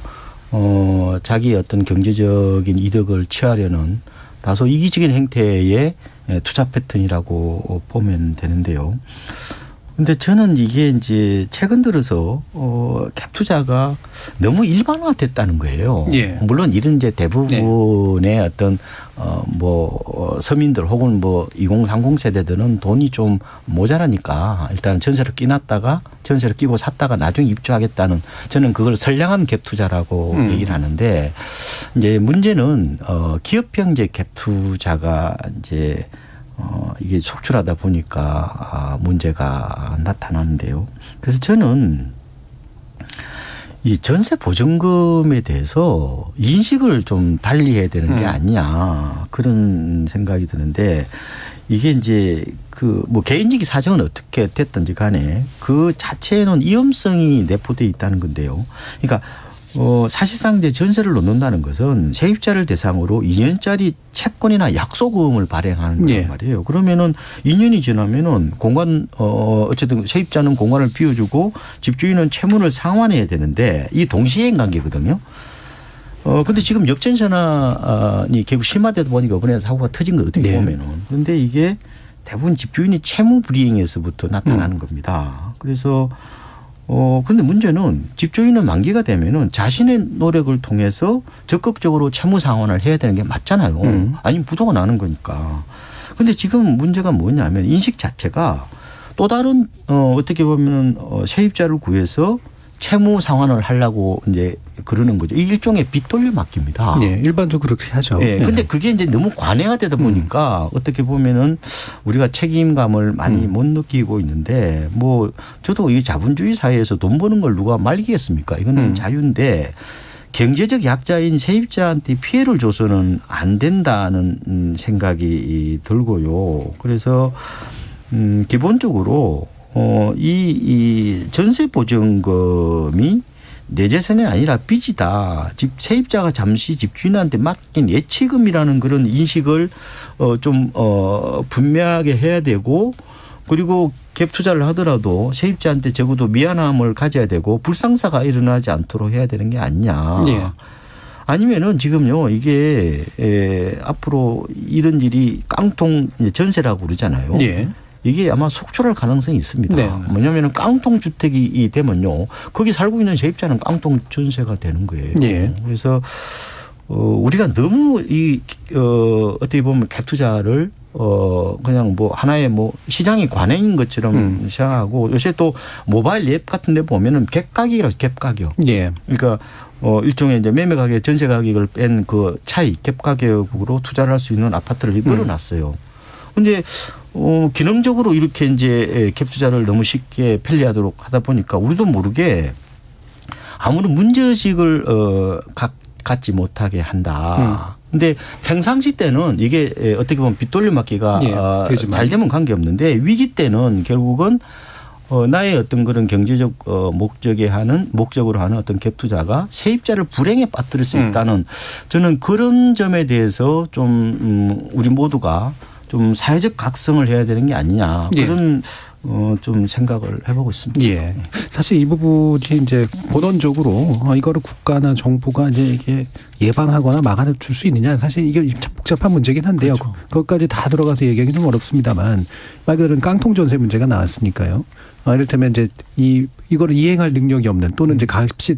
Speaker 9: 자기 어떤 경제적인 이득을 취하려는 다소 이기적인 형태의 투자 패턴이라고 보면 되는데요. 근데 저는 이게 이제 최근 들어서 갭 투자가 너무 일반화됐다는 거예요. 물론 이런 이제 대부분의 어떤 서민들 혹은 2030 세대들은 돈이 좀 모자라니까 일단 전세를 끼놨다가 전세를 끼고 샀다가 나중에 입주하겠다는 저는 그걸 선량한 갭 투자라고 얘기를 하는데 이제 문제는 기업형 이제 갭 투자가 이제 이게 속출하다 보니까 문제가 나타나는데요. 그래서 저는 이 전세 보증금에 대해서 인식을 좀 달리 해야 되는 게 아니냐 그런 생각이 드는데 이게 이제 개인적인 사정은 어떻게 됐든지 간에 그 자체에는 위험성이 내포되어 있다는 건데요. 그러니까 사실상 이제 전세를 놓는다는 것은 세입자를 대상으로 2년짜리 채권이나 약속금을 발행하는 거란 말이에요. 그러면은 2년이 지나면은 공간 어쨌든 세입자는 공간을 비워주고 집주인은 채무를 상환해야 되는데 이 동시행 관계거든요. 근데 지금 역전세난이 결국 심화되다 보니까 이번에 사고가 터진 거 어떻게 보면은. 그런데 이게 대부분 집주인이 채무 불이행에서부터 나타나는 겁니다. 그래서 근데 문제는 집주인은 만기가 되면은 자신의 노력을 통해서 적극적으로 채무 상환을 해야 되는 게 맞잖아요. 아니면 부도가 나는 거니까. 근데 지금 문제가 뭐냐면 인식 자체가 또 다른 어떻게 보면 세입자를 구해서 채무 상환을 하려고 이제 그러는 거죠. 이 일종의 빚 돌려막기입니다.
Speaker 1: 네, 일반적으로 그렇게 하죠.
Speaker 9: 네, 근데 그게 이제 너무 관행화되다 보니까 어떻게 보면은 우리가 책임감을 많이 못 느끼고 있는데 뭐 저도 이 자본주의 사회에서 돈 버는 걸 누가 말리겠습니까? 이거는 자유인데 경제적 약자인 세입자한테 피해를 줘서는 안 된다는 생각이 들고요. 그래서 기본적으로 이 전세 보증금이 내 재산이 아니라 빚이다. 세입자가 잠시 집주인한테 맡긴 예치금이라는 그런 인식을 좀 분명하게 해야 되고 그리고 갭 투자를 하더라도 세입자한테 적어도 미안함을 가져야 되고 불상사가 일어나지 않도록 해야 되는 게 아니냐. 네. 아니면은 지금요 이게 앞으로 이런 일이 깡통 전세라고 그러잖아요. 네. 이게 아마 속출할 가능성이 있습니다. 네. 뭐냐면 깡통 주택이 되면요. 거기 살고 있는 세입자는 깡통 전세가 되는 거예요. 네. 그래서 우리가 너무 어떻게 보면 갭 투자를 그냥 뭐 하나의 뭐 시장이 관행인 것처럼 생각하고 요새 또 모바일 앱 같은 데 보면은 갭가격이라고 갭가격. 네. 그러니까 일종의 이제 매매 가격 전세 가격을 뺀 그 차이 갭가격으로 투자를 할 수 있는 아파트를 늘어났어요. 근데 기능적으로 이렇게 이제 갭 투자를 너무 쉽게 편리하도록 하다 보니까 우리도 모르게 아무런 문제의식을 갖지 못하게 한다. 근데 평상시 때는 이게 어떻게 보면 빚 돌려막기가 잘 되면 관계없는데 위기 때는 결국은 나의 어떤 그런 경제적 목적으로 하는 어떤 갭 투자가 세입자를 불행에 빠뜨릴 수 있다는 저는 그런 점에 대해서 좀 우리 모두가 좀 사회적 각성을 해야 되는 게 아니냐 그런 좀 생각을 해보고 있습니다. 예.
Speaker 1: 사실 이 부분이 이제 본원적으로 이거를 국가나 정부가 이제 이게 예방하거나 막아낼 수 있느냐 사실 이게 참 복잡한 문제긴 한데요. 그렇죠. 그것까지 다 들어가서 얘기하기 좀 어렵습니다만 말 그대로 깡통 전세 문제가 나왔으니까요. 이를테면 이제 이거를 이행할 능력이 없는 또는 이제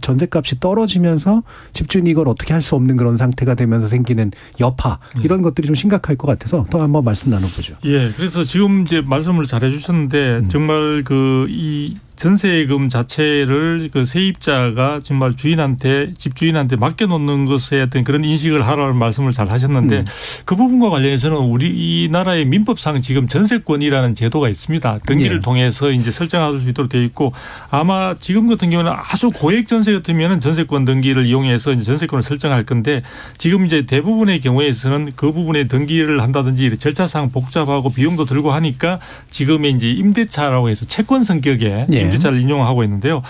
Speaker 1: 전세값이 떨어지면서 집주인이 이걸 어떻게 할 수 없는 그런 상태가 되면서 생기는 여파 이런 것들이 좀 심각할 것 같아서 더 한번 말씀 나눠보죠.
Speaker 8: 예, 그래서 지금 이제 말씀을 잘해 주셨는데 정말 이 전세금 자체를 그 세입자가 정말 집주인한테 맡겨놓는 것에 어떤 그런 인식을 하라는 말씀을 잘 하셨는데 그 부분과 관련해서는 우리나라의 민법상 지금 전세권이라는 제도가 있습니다. 등기를 통해서 이제 설정할 수 있도록 되어 있고 아마 지금 같은 경우는 아주 고액 전세 같으면 전세권 등기를 이용해서 이제 전세권을 설정할 건데 지금 이제 대부분의 경우에서는 그 부분에 등기를 한다든지 절차상 복잡하고 비용도 들고 하니까 지금의 이제 임대차라고 해서 채권 성격의 임대차를 인용하고 있는데요.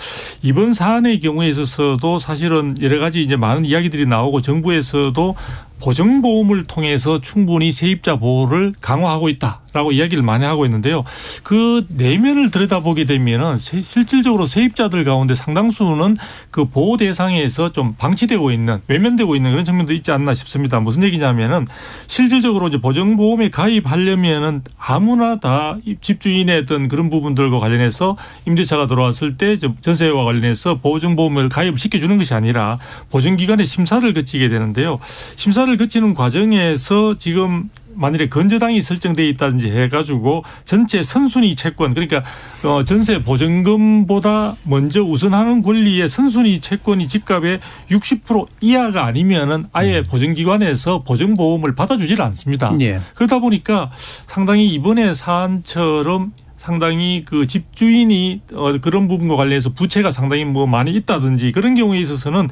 Speaker 8: 이번 사안의 경우에 있어서도 사실은 여러 가지 이제 많은 이야기들이 나오고 정부에서도 보증보험을 통해서 충분히 세입자 보호를 강화하고 있다라고 이야기를 많이 하고 있는데요. 그 내면을 들여다보게 되면은 실질적으로 세입자들 가운데 상당수는 그 보호 대상에서 좀 방치되고 있는 외면되고 있는 그런 측면도 있지 않나 싶습니다. 무슨 얘기냐면은 실질적으로 이제 보증보험에 가입하려면은 아무나 다 집주인의 어떤 그런 부분들과 관련해서 임대차가 들어왔을 때 전세와 관련해서 보증보험을 가입을 시켜주는 것이 아니라 보증기관의 심사를 거치게 되는데요. 심사를 거치는 과정에서 지금 만일에 건저당이 설정되어 있다든지 해가지고 전체 선순위 채권 그러니까 전세 보증금보다 먼저 우선하는 권리의 선순위 채권이 집값의 60% 이하가 아니면은 아예 보증기관에서 보증보험을 받아주질 않습니다. 예. 그러다 보니까 상당히 이번에 사안처럼 상당히 그 집주인이 그런 부분과 관련해서 부채가 상당히 뭐 많이 있다든지 그런 경우에 있어서는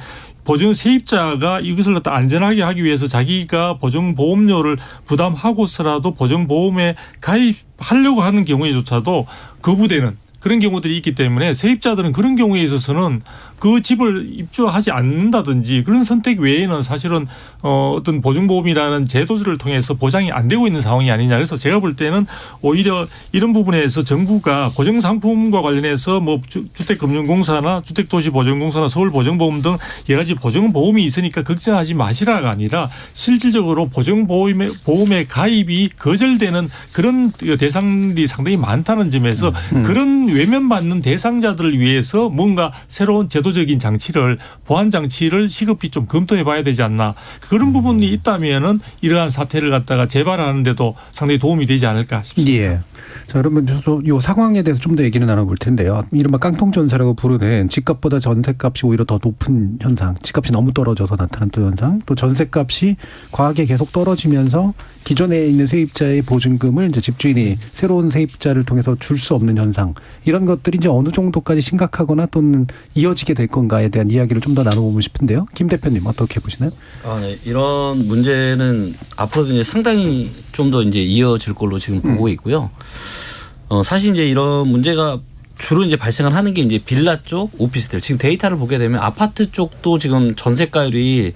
Speaker 8: 세입자가 이것을 갖다 안전하게 하기 위해서 자기가 보증보험료를 부담하고서라도 보증보험에 가입하려고 하는 경우에조차도 거부되는 그런 경우들이 있기 때문에 세입자들은 그런 경우에 있어서는 그 집을 입주하지 않는다든지 그런 선택 외에는 사실은 어떤 보증보험이라는 제도를 통해서 보장이 안 되고 있는 상황이 아니냐. 그래서 제가 볼 때는 오히려 이런 부분에서 정부가 보증상품과 관련해서 뭐 주택금융공사나 주택도시보증공사나 서울보증보험 등 여러 가지 보증보험이 있으니까 걱정하지 마시라가 아니라 실질적으로 보증보험의 가입이 거절되는 그런 대상들이 상당히 많다는 점에서 그런 외면받는 대상자들을 위해서 뭔가 새로운 제도적인 장치를 보완 장치를 시급히 좀 검토해 봐야 되지 않나. 그런 부분이 있다면은 이러한 사태를 갖다가 재발하는 데도 상당히 도움이 되지 않을까 싶습니다.
Speaker 1: 예. 자, 그러면 이 상황에 대해서 좀 더 얘기를 나눠볼 텐데요. 이른바 깡통전세라고 부르는 집값보다 전세값이 오히려 더 높은 현상, 집값이 너무 떨어져서 나타난 또 현상, 또 전세값이 과하게 계속 떨어지면서 기존에 있는 세입자의 보증금을 이제 집주인이 새로운 세입자를 통해서 줄 수 없는 현상, 이런 것들이 이제 어느 정도까지 심각하거나 또는 이어지게 될 건가에 대한 이야기를 좀 더 나눠보고 싶은데요. 김 대표님 어떻게 보시나요?
Speaker 7: 네. 이런 문제는 앞으로도 이제 상당히 좀 더 이제 이어질 걸로 지금 보고 있고요. 사실 이제 이런 문제가 주로 이제 발생을 하는 게 이제 빌라 쪽, 오피스텔. 지금 데이터를 보게 되면 아파트 쪽도 지금 전세가율이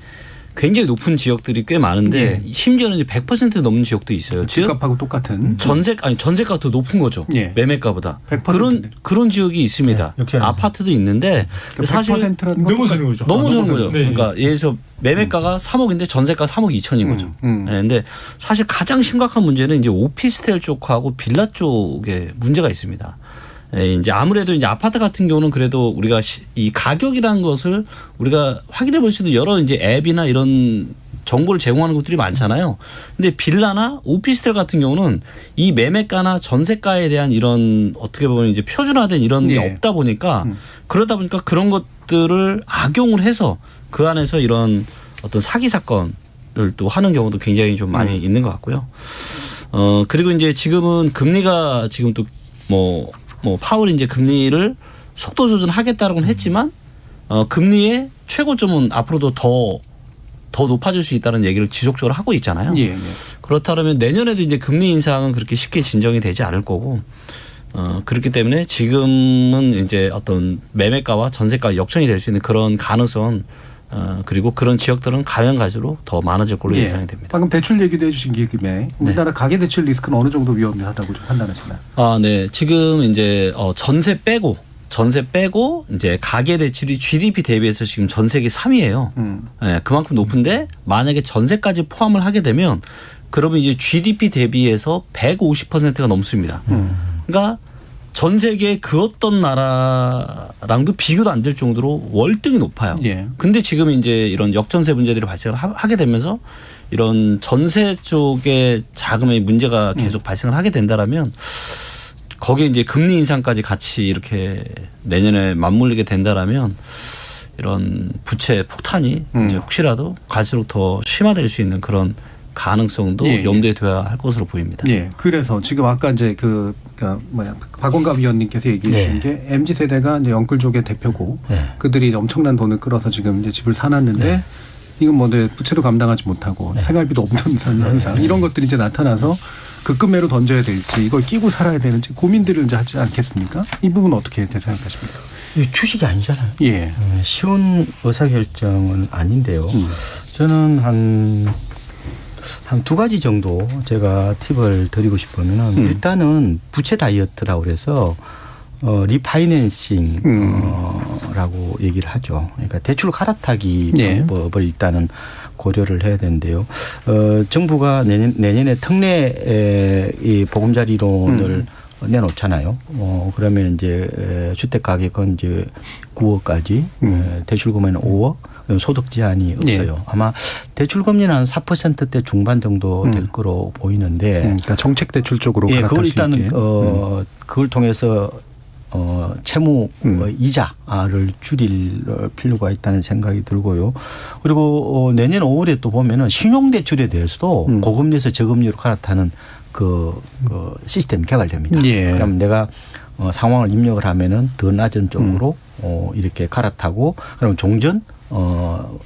Speaker 7: 굉장히 높은 지역들이 꽤 많은데 심지어는 이제 100% 넘는 지역도 있어요.
Speaker 1: 집값하고 똑같은
Speaker 7: 전세가 더 높은 거죠.
Speaker 1: 예.
Speaker 7: 매매가보다
Speaker 1: 100%.
Speaker 7: 그런 지역이 있습니다. 아파트도 있는데 사실
Speaker 8: 넘어서는 거죠.
Speaker 7: 넘어서는 거죠.
Speaker 8: 네.
Speaker 7: 그러니까 예를 들어서 매매가가 3억인데 전세가 3억 2천인 거죠. 그런데 사실 가장 심각한 문제는 이제 오피스텔 쪽하고 빌라 쪽에 문제가 있습니다. 이제 아무래도 이제 아파트 같은 경우는 그래도 우리가 이 가격이라는 것을 우리가 확인해 볼 수 있는 여러 이제 앱이나 이런 정보를 제공하는 것들이 많잖아요. 근데 빌라나 오피스텔 같은 경우는 이 매매가나 전세가에 대한 이런 어떻게 보면 이제 표준화된 이런 게 없다 보니까 그러다 보니까 그런 것들을 악용을 해서 그 안에서 이런 어떤 사기 사건을 또 하는 경우도 굉장히 좀 많이 있는 것 같고요. 그리고 이제 지금은 금리가 지금 또 뭐 파월이 이제 금리를 속도 조절하겠다라고는 했지만 금리의 최고점은 앞으로도 더 높아질 수 있다는 얘기를 지속적으로 하고 있잖아요.
Speaker 1: 예.
Speaker 7: 그렇다면 내년에도 이제 금리 인상은 그렇게 쉽게 진정이 되지 않을 거고 그렇기 때문에 지금은 이제 어떤 매매가와 전세가 역전이 될 수 있는 그런 가능성은 그리고 그런 지역들은 가면 갈수록 더 많아질 걸로 예상이 됩니다.
Speaker 1: 방금 대출 얘기도 해주신 김에 우리나라 가계대출 리스크는 어느 정도 위험하다고 좀 판단하시나요?
Speaker 7: 네. 지금 이제 전세 빼고 이제 가계대출이 GDP 대비해서 지금 전 세계 3위예요. 네, 그만큼 높은데 만약에 전세까지 포함을 하게 되면 그러면 이제 GDP 대비해서 150%가 넘습니다. 그러니까 전 세계 그 어떤 나라랑도 비교도 안 될 정도로 월등히 높아요. 근데 지금 이제 이런 역전세 문제들이 발생을 하게 되면서 이런 전세 쪽에 자금의 문제가 계속 발생을 하게 된다라면 거기에 이제 금리 인상까지 같이 이렇게 내년에 맞물리게 된다라면 이런 부채 폭탄이 이제 혹시라도 갈수록 더 심화될 수 있는 그런 가능성도 염두에 둬야 할 것으로 보입니다.
Speaker 1: 예. 그래서 지금 아까 이제 박원갑 위원님께서 얘기해 주신 게 MZ 세대가 이제 영끌족의 대표고 그들이 엄청난 돈을 끌어서 지금 이제 집을 사놨는데 이건 뭐 부채도 감당하지 못하고 생활비도 없는 현상 이런 것들이 이제 나타나서 급금매로 던져야 될지 이걸 끼고 살아야 되는지 고민들을 이제 하지 않겠습니까? 이 부분 어떻게 생각하십니까?
Speaker 9: 주식이 아니잖아요.
Speaker 1: 예.
Speaker 9: 쉬운 의사결정은 아닌데요. 저는 한 두 가지 정도 제가 팁을 드리고 싶으면 일단은 부채 다이어트라고 그래서 리파이낸싱라고 얘기를 하죠. 그러니까 대출 갈아타기 방법을 일단은 고려를 해야 되는데요. 정부가 내년에 특례 이 보금자리론을 내놓잖아요. 그러면 이제 주택 가격은 이제 9억까지, 대출 금액은 5억, 소득 제한이 없어요. 아마 대출 금리는 한 4%대 중반 정도 될 거로 보이는데,
Speaker 1: 그러니까 정책 대출 쪽으로
Speaker 9: 그걸 일단은 그걸 통해서 채무 이자를 줄일 필요가 있다는 생각이 들고요. 그리고 내년 5월에 또 보면은 신용대출에 대해서도 고금리에서 저금리로 갈아타는 그 시스템이 개발됩니다. 그럼 내가 상황을 입력을 하면은 더 낮은 쪽으로 이렇게 갈아타고 그럼 종전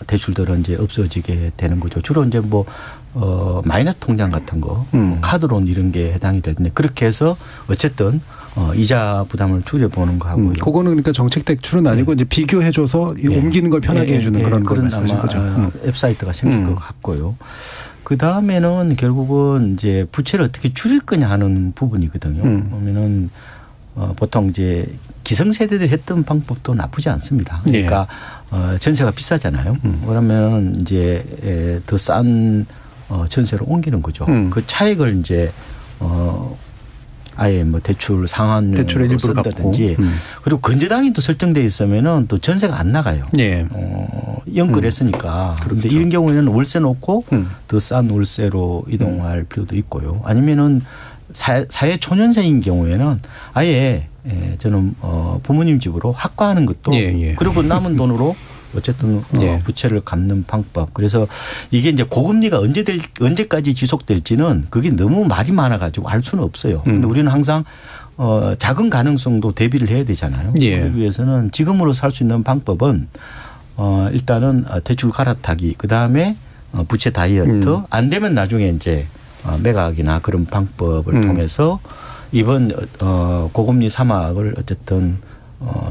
Speaker 9: 대출들은 이제 없어지게 되는 거죠. 주로 이제 뭐 마이너스 통장 같은 거, 카드론 이런 게 해당이 되는데 그렇게 해서 어쨌든 이자 부담을 줄여보는 거 하고요.
Speaker 1: 그거는 그러니까 정책 대출은 아니고 이제 비교해줘서 옮기는 걸 편하게 해주는 그런 걸 말씀하신 거죠.
Speaker 9: 웹사이트가 생길 것 같고요. 그 다음에는 결국은 이제 부채를 어떻게 줄일 거냐 하는 부분이거든요. 보면은 보통 이제 기성세대들이 했던 방법도 나쁘지 않습니다. 그러니까 전세가 비싸잖아요. 그러면 이제 더 싼 전세로 옮기는 거죠. 그 차익을 이제 아예 뭐 대출 상환으로
Speaker 1: 대출의 일부를
Speaker 9: 쓴다든지 그리고 건재당이 또 설정돼 있으면은 또 전세가 안 나가요.
Speaker 1: 예.
Speaker 9: 연끌했으니까. 그런데 이런 경우에는 월세 놓고 더 싼 월세로 이동할 필요도 있고요. 아니면은 사회 초년생인 경우에는 아예 저는 부모님 집으로 학과하는 것도 그리고 남은 돈으로 어쨌든 부채를 갚는 방법. 그래서 이게 이제 고금리가 언제까지 지속될지는 그게 너무 말이 많아가지고 알 수는 없어요. 그런데 우리는 항상 작은 가능성도 대비를 해야 되잖아요. 그러기 위해서는 지금으로 살 수 있는 방법은 일단은 대출 갈아타기, 그 다음에 부채 다이어트, 안 되면 나중에 이제 매각이나 그런 방법을 통해서 이번 고금리 사막을 어쨌든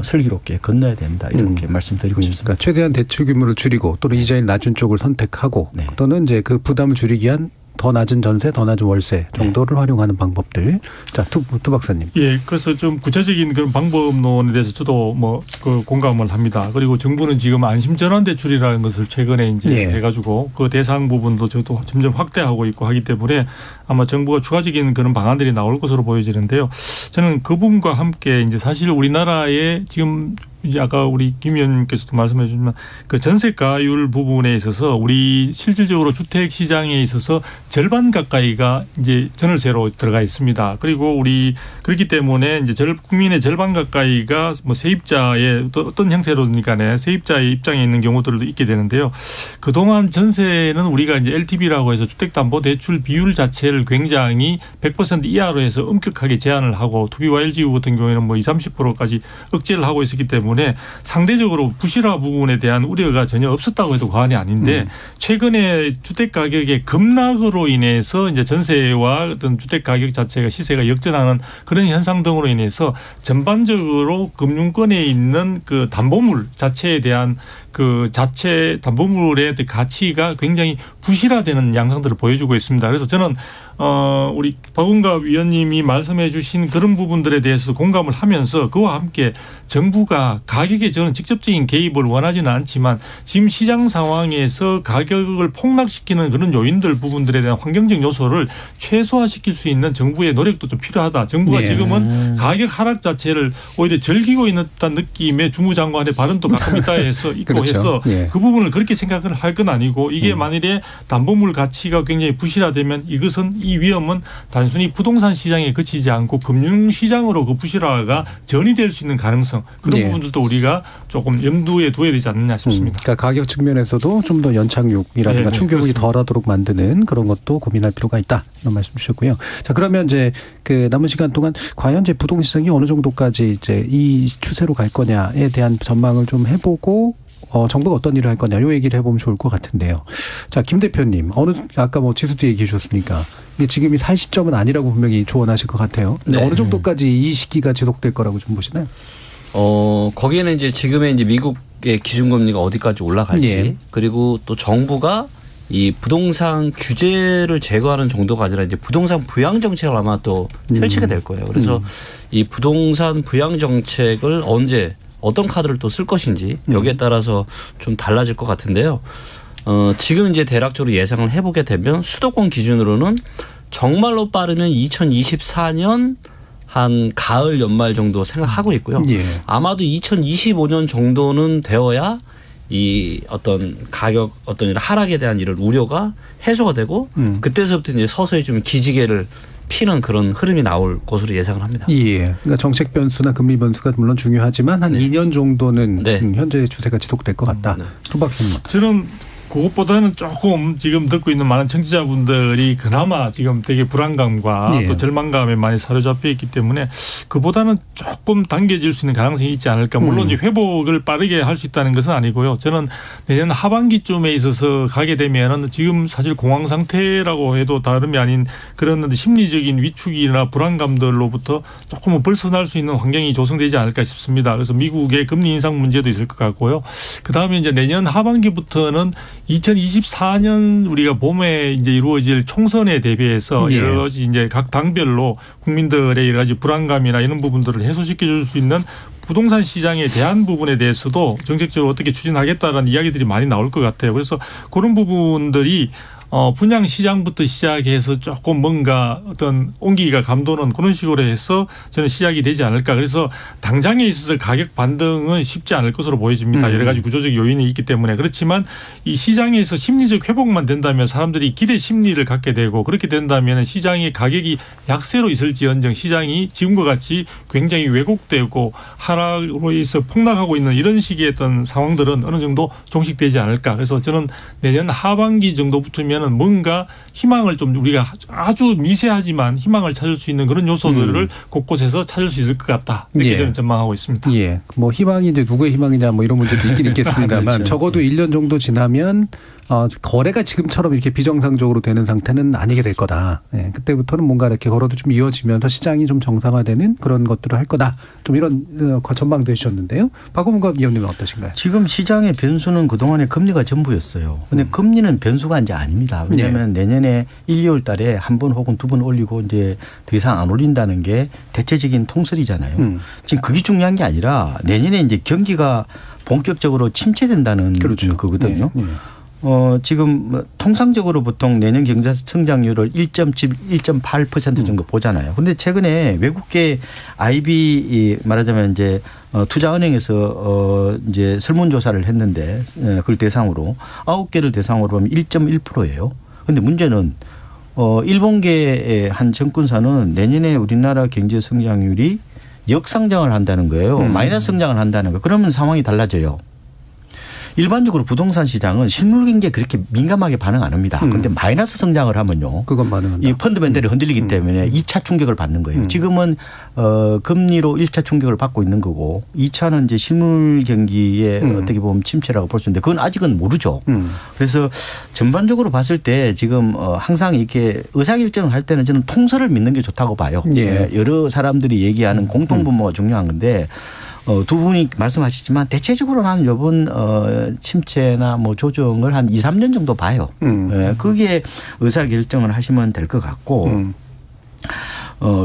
Speaker 9: 슬기롭게 건너야 된다 이렇게 말씀드리고 싶습니다.
Speaker 1: 그러니까 최대한 대출 규모를 줄이고 또는 이자율 낮은 쪽을 선택하고 또는 이제 그 부담을 줄이기 위한 더 낮은 전세, 더 낮은 월세 정도를 활용하는 방법들. 자, 두 박사님.
Speaker 8: 예, 그래서 좀 구체적인 그런 방법론에 대해서 저도 뭐 그 공감을 합니다. 그리고 정부는 지금 안심전환대출이라는 것을 최근에 이제 해가지고 그 대상 부분도 저도 점점 확대하고 있고 하기 때문에 아마 정부가 추가적인 그런 방안들이 나올 것으로 보여지는데요. 저는 그 부분과 함께 이제 사실 우리나라에 지금 이제 아까 우리 김 의원님께서도 말씀해 주셨지만 그 전세가율 부분에 있어서 우리 실질적으로 주택 시장에 있어서 절반 가까이가 이제 전월세로 들어가 있습니다. 그리고 우리 그렇기 때문에 이제 국민의 절반 가까이가 뭐 세입자의 어떤 형태로든 간에 세입자의 입장에 있는 경우들도 있게 되는데요. 그동안 전세는 우리가 이제 LTV라고 해서 주택담보대출 비율 자체를 굉장히 100% 이하로 해서 엄격하게 제한을 하고 투기와 LGU 같은 경우에는 뭐 20, 30%까지 억제를 하고 있었기 때문에 상대적으로 부실화 부분에 대한 우려가 전혀 없었다고 해도 과언이 아닌데 최근에 주택 가격의 급락으로 인해서 이제 전세와 어떤 주택 가격 자체가 시세가 역전하는 그런 현상 등으로 인해서 전반적으로 금융권에 있는 그 담보물 자체에 대한 그 자체 담보물의 가치가 굉장히 부실화되는 양상들을 보여주고 있습니다. 그래서 저는 우리 박은갑 위원님이 말씀해 주신 그런 부분들에 대해서 공감을 하면서 그와 함께 정부가 가격에 저는 직접적인 개입을 원하지는 않지만 지금 시장 상황에서 가격을 폭락시키는 그런 요인들 부분들에 대한 환경적 요소를 최소화시킬 수 있는 정부의 노력도 좀 필요하다. 정부가 지금은 가격 하락 자체를 오히려 즐기고 있는 느낌의 주무장관의 발언도 가끔 있다 해서 있고
Speaker 1: 그렇죠.
Speaker 8: 해서 그 부분을 그렇게 생각을 할 건 아니고 이게 만일에 담보물 가치가 굉장히 부실화되면 이것은 이 위험은 단순히 부동산 시장에 그치지 않고 금융시장으로 그 부실화가 전이될 수 있는 가능성 그런 부분들도 우리가 조금 염두에 두어야 되지 않느냐 싶습니다.
Speaker 1: 그러니까 가격 측면에서도 좀 더 연착륙이라든가 충격이 덜하도록 만드는 그런 것도 고민할 필요가 있다. 이런 말씀 주셨고요. 자, 그러면 이제 그 남은 시간 동안 과연 이제 부동시장이 어느 정도까지 이제 이 추세로 갈 거냐에 대한 전망을 좀 해보고 정부가 어떤 일을 할 거냐 요 얘기를 해보면 좋을 것 같은데요. 자, 김 대표님 아까 뭐 지수도 얘기해 주셨으니까 이게 지금이 살 시점은 아니라고 분명히 조언하실 것 같아요. 근데 어느 정도까지 이 시기가 지속될 거라고 좀 보시나요?
Speaker 7: 거기에는 이제 지금의 이제 미국의 기준금리가 어디까지 올라갈지 그리고 또 정부가 이 부동산 규제를 제거하는 정도가 아니라 이제 부동산 부양 정책을 아마 또 펼치게 될 거예요. 그래서 이 부동산 부양 정책을 언제 어떤 카드를 또 쓸 것인지 여기에 따라서 좀 달라질 것 같은데요. 지금 이제 대략적으로 예상을 해보게 되면 수도권 기준으로는 정말로 빠르면 2024년 한 가을 연말 정도 생각하고 있고요. 아마도 2025년 정도는 되어야 이 어떤 가격 어떤 이런 하락에 대한 이런 우려가 해소가 되고 그때서부터 이제 서서히 좀 기지개를 피는 그런 흐름이 나올 것으로 예상을 합니다.
Speaker 1: 그러니까 정책 변수나 금리 변수가 물론 중요하지만 한 2년 정도는 현재 추세가 지속될 것 같다. 두 박사님.
Speaker 8: 저는 그것보다는 조금 지금 듣고 있는 많은 청취자분들이 그나마 지금 되게 불안감과
Speaker 1: 예.
Speaker 8: 또 절망감에 많이 사로잡혀 있기 때문에 그보다는 조금 당겨질 수 있는 가능성이 있지 않을까. 물론 이 회복을 빠르게 할 수 있다는 것은 아니고요. 저는 내년 하반기쯤에 있어서 가게 되면은 지금 사실 공황 상태라고 해도 다름이 아닌 그런 심리적인 위축이나 불안감들로부터 조금은 벗어날 수 있는 환경이 조성되지 않을까 싶습니다. 그래서 미국의 금리 인상 문제도 있을 것 같고요. 그다음에 이제 내년 하반기부터는 2024년 우리가 봄에 이제 이루어질 총선에 대비해서
Speaker 1: 예.
Speaker 8: 여러 가지 이제 각 당별로 국민들의 여러 가지 불안감이나 이런 부분들을 해소시켜 줄 수 있는 부동산 시장에 대한 부분에 대해서도 정책적으로 어떻게 추진하겠다라는 이야기들이 많이 나올 것 같아요. 그래서 그런 부분들이 분양 시장부터 시작해서 조금 뭔가 어떤 온기가 감도는 그런 식으로 해서 저는 시작이 되지 않을까. 그래서 당장에 있어서 가격 반등은 쉽지 않을 것으로 보여집니다. 여러 가지 구조적 요인이 있기 때문에. 그렇지만 이 시장에서 심리적 회복만 된다면 사람들이 기대 심리를 갖게 되고 그렇게 된다면 시장의 가격이 약세로 있을지언정 시장이 지금과 같이 굉장히 왜곡되고 하락으로 해서 폭락하고 있는 이런 식의 어떤 상황들은 어느 정도 종식되지 않을까. 그래서 저는 내년 하반기 정도부터면 뭔가 희망을 좀 우리가 아주 미세하지만 희망을 찾을 수 있는 그런 요소들을 곳곳에서 찾을 수 있을 것 같다. 이렇게
Speaker 1: 예.
Speaker 8: 저는 전망하고 있습니다.
Speaker 1: 예. 뭐 희망이 이제 누구의 희망이냐 뭐 이런 문제도 있긴 있겠습니다만
Speaker 9: 그렇죠.
Speaker 1: 적어도 1년 정도 지나면 거래가 지금처럼 이렇게 비정상적으로 되는 상태는 아니게 될 거다. 예. 그때부터는 뭔가 이렇게 걸어도 좀 이어지면서 시장이 좀 정상화되는 그런 것들을 할 거다. 좀 이런 전망도 해주셨는데요. 박원갑 위원님은 어떠신가요?
Speaker 9: 지금 시장의 변수는 그동안에 금리가 전부였어요. 그런데 금리는 변수가 이제 아닙니다. 왜냐하면 내년에 1, 2월 달에 한 번 혹은 두 번 올리고 이제 더 이상 안 올린다는 게 대체적인 통설이잖아요. 지금 그게 중요한 게 아니라 내년에 이제 경기가 본격적으로 침체된다는
Speaker 1: 그렇죠.
Speaker 9: 거거든요.
Speaker 1: 네.
Speaker 9: 지금 통상적으로 보통 내년 경제 성장률을 1.8% 정도 보잖아요. 그런데 최근에 외국계 IB 말하자면 이제 투자은행에서 이제 설문조사를 했는데 그걸 대상으로 9개를 대상으로 보면 1.1%예요. 그런데 문제는 일본계의 한 정권사는 내년에 우리나라 경제 성장률이 역성장을 한다는 거예요. 마이너스 성장을 한다는 거예요. 그러면 상황이 달라져요. 일반적으로 부동산 시장은 실물 경기에 그렇게 민감하게 반응 안 합니다. 그런데 마이너스 성장을 하면요.
Speaker 1: 그건 반응한다.
Speaker 9: 이 펀드멘털이 흔들리기 때문에 2차 충격을 받는 거예요. 지금은 금리로 1차 충격을 받고 있는 거고 2차는 이제 실물 경기에 어떻게 보면 침체라고 볼 수 있는데 그건 아직은 모르죠. 그래서 전반적으로 봤을 때 지금 항상 이렇게 의사결정을 할 때는 저는 통설을 믿는 게 좋다고 봐요.
Speaker 1: 예.
Speaker 9: 여러 사람들이 얘기하는 공통분모가 중요한 건데 두 분이 말씀하시지만 대체적으로 한 이번 침체나 뭐 조정을 한 2, 3년 정도 봐요. 거기에 의사결정을 하시면 될 것 같고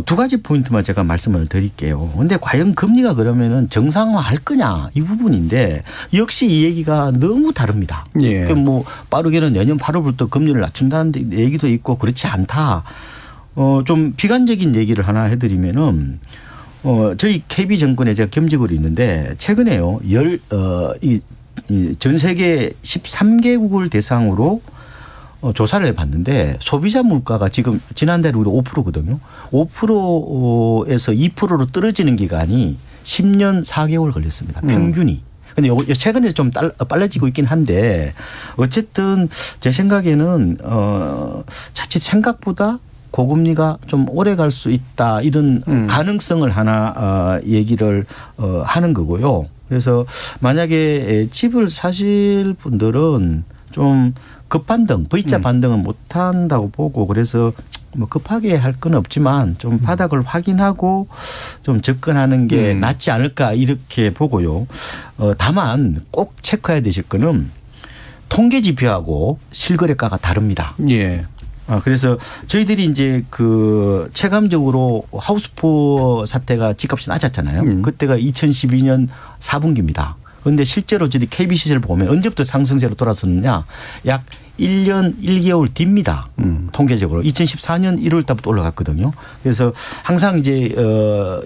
Speaker 9: 두 가지 포인트만 제가 말씀을 드릴게요. 그런데 과연 금리가 그러면은 정상화할 거냐 이 부분인데 역시 이 얘기가 너무 다릅니다.
Speaker 1: 예.
Speaker 9: 그러니까 뭐 빠르게는 내년 8월부터 금리를 낮춘다는 얘기도 있고 그렇지 않다. 좀 비관적인 얘기를 하나 해드리면은 저희 KB 정권에 제가 겸직으로 있는데 최근에요. 전 세계 13개국을 대상으로 조사를 해봤는데 소비자 물가가 지금 지난달에 우리 5%거든요. 5%에서 2%로 떨어지는 기간이 10년 4개월 걸렸습니다. 평균이. 근데 최근에 좀 빨라지고 있긴 한데 어쨌든 제 생각에는 자칫 생각보다 고금리가 좀 오래 갈 수 있다 이런 가능성을 하나 얘기를 하는 거고요. 그래서 만약에 집을 사실 분들은 좀 급반등, V자 반등은 못 한다고 보고 그래서 뭐 급하게 할 건 없지만 좀 바닥을 확인하고 좀 접근하는 게 낫지 않을까 이렇게 보고요. 다만 꼭 체크해야 되실 거는 통계 지표하고 실거래가가 다릅니다.
Speaker 1: 예.
Speaker 9: 그래서 저희들이 이제 그 체감적으로 하우스포 사태가 집값이 낮았잖아요. 그때가 2012년 4분기입니다. 그런데 실제로 저희 KBC를 보면 언제부터 상승세로 돌아섰느냐 약 1년 1개월 뒤입니다. 통계적으로 2014년 1월 달부터 올라갔거든요. 그래서 항상 이제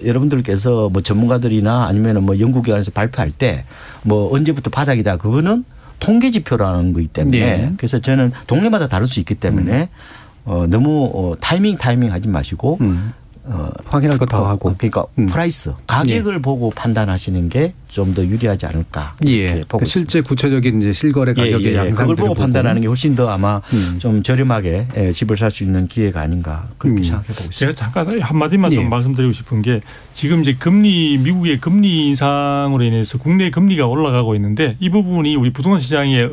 Speaker 9: 여러분들께서 뭐 전문가들이나 아니면 뭐 연구기관에서 발표할 때 뭐 언제부터 바닥이다 그거는 통계 지표라는 거기 때문에
Speaker 1: 네.
Speaker 9: 그래서 저는 동네마다 다를 수 있기 때문에 너무 타이밍 하지 마시고
Speaker 1: 확인할 거 더 하고.
Speaker 9: 그러니까 프라이스 가격을 보고 판단하시는 게 좀 더 유리하지 않을까
Speaker 1: 예.
Speaker 9: 이렇게 보고
Speaker 1: 그러니까 실제 구체적인 이제 실거래 가격의 양상들을
Speaker 9: 그걸 보고 판단하는 게 훨씬 더 아마
Speaker 1: 음.
Speaker 9: 좀 저렴하게 집을 살 수 있는 기회가 아닌가 그렇게 생각해 보고 있습니다.
Speaker 8: 제가 잠깐 한마디만
Speaker 1: 예.
Speaker 8: 좀 말씀드리고 싶은 게 지금 이제 미국의 금리 인상으로 인해서 국내 금리가 올라가고 있는데 이 부분이 우리 부동산 시장에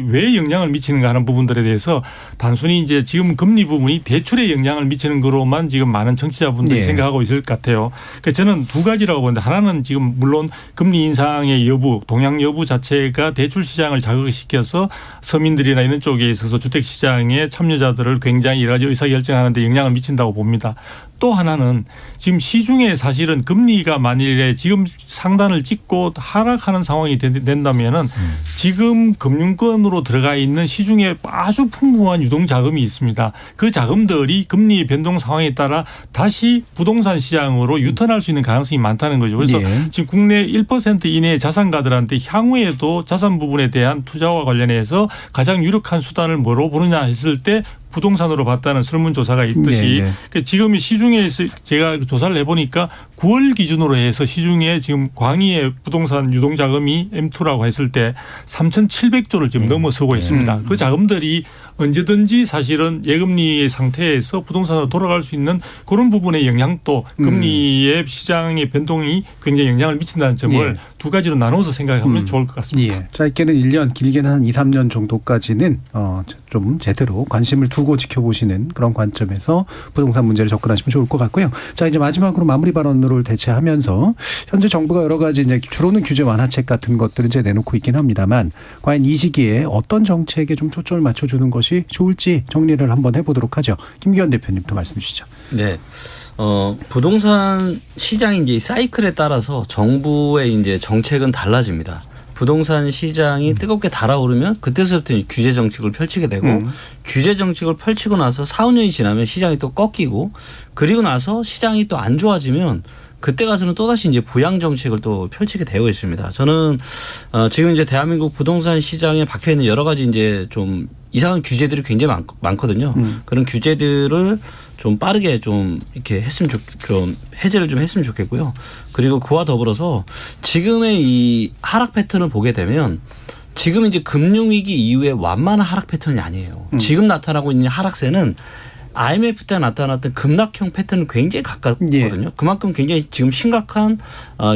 Speaker 8: 왜 영향을 미치는가 하는 부분들에 대해서 단순히 이제 지금 금리 부분이 대출에 영향을 미치는 거로만 지금 많은 청취자분들이
Speaker 1: 예.
Speaker 8: 생각하고 있을 것 같아요. 그러니까 저는 두 가지라고 보는데 하나는 지금 물론 금리 인상의 여부, 동향 여부 자체가 대출 시장을 자극시켜서 서민들이나 이런 쪽에 있어서 주택 시장의 참여자들을 굉장히 여러 가지 의사결정하는 데 영향을 미친다고 봅니다. 또 하나는 지금 시중에 사실은 금리가 만일에 지금 상단을 찍고 하락하는 상황이 된다면은 지금 금융권으로 들어가 있는 시중에 아주 풍부한 유동 자금이 있습니다. 그 자금들이 금리 변동 상황에 따라 다시 부동산 시장으로 유턴할 수 있는 가능성이 많다는 거죠. 그래서
Speaker 1: 예.
Speaker 8: 지금 국내 1% 이내의 자산가들한테 향후에도 자산 부분에 대한 투자와 관련해서 가장 유력한 수단을 뭐로 보느냐 했을 때 부동산으로 봤다는 설문조사가 있듯이
Speaker 1: 네, 네.
Speaker 8: 지금 시중에서 제가 조사를 해보니까 9월 기준으로 해서 시중에 지금 광의의 부동산 유동자금이 M2라고 했을 때 3,700조를 지금 넘어서고 있습니다. 그 자금들이 언제든지 사실은 예금리 상태에서 부동산으로 돌아갈 수 있는 그런 부분의 영향도 금리의 시장의 변동이 굉장히 영향을 미친다는 점을
Speaker 1: 예.
Speaker 8: 두 가지로 나눠서 생각하면 좋을 것 같습니다.
Speaker 1: 예. 짧게는 1년, 길게는 한 2, 3년 정도까지는 좀 제대로 관심을 두고 지켜보시는 그런 관점에서 부동산 문제를 접근하시면 좋을 것 같고요. 자, 이제 마지막으로 마무리 발언으로 대체하면서 현재 정부가 여러 가지 이제 주로는 규제 완화책 같은 것들을 이제 내놓고 있긴 합니다만 과연 이 시기에 어떤 정책에 좀 초점을 맞춰주는 것이 좋을지 정리를 한번 해보도록 하죠. 김기현 대표님도 말씀 주시죠.
Speaker 7: 네. 부동산 시장이 이제 사이클에 따라서 정부의 이제 정책은 달라집니다. 부동산 시장이 뜨겁게 달아오르면 그때서부터 규제 정책을 펼치게 되고 규제 정책을 펼치고 나서 4, 5년이 지나면 시장이 또 꺾이고 그리고 나서 시장이 또 안 좋아지면 그때 가서는 또다시 이제 부양 정책을 또 펼치게 되어 있습니다. 저는 지금 이제 대한민국 부동산 시장에 박혀 있는 여러 가지 이제 좀 이상한 규제들이 굉장히 많거든요. 그런 규제들을 좀 빠르게 좀 이렇게 좀 해제를 좀 했으면 좋겠고요. 그리고 그와 더불어서 지금의 이 하락 패턴을 보게 되면 지금 이제 금융위기 이후에 완만한 하락 패턴이 아니에요. 지금 나타나고 있는 하락세는 IMF 때 나타났던 급락형 패턴은 굉장히 가깝거든요.
Speaker 1: 예.
Speaker 7: 그만큼 굉장히 지금 심각한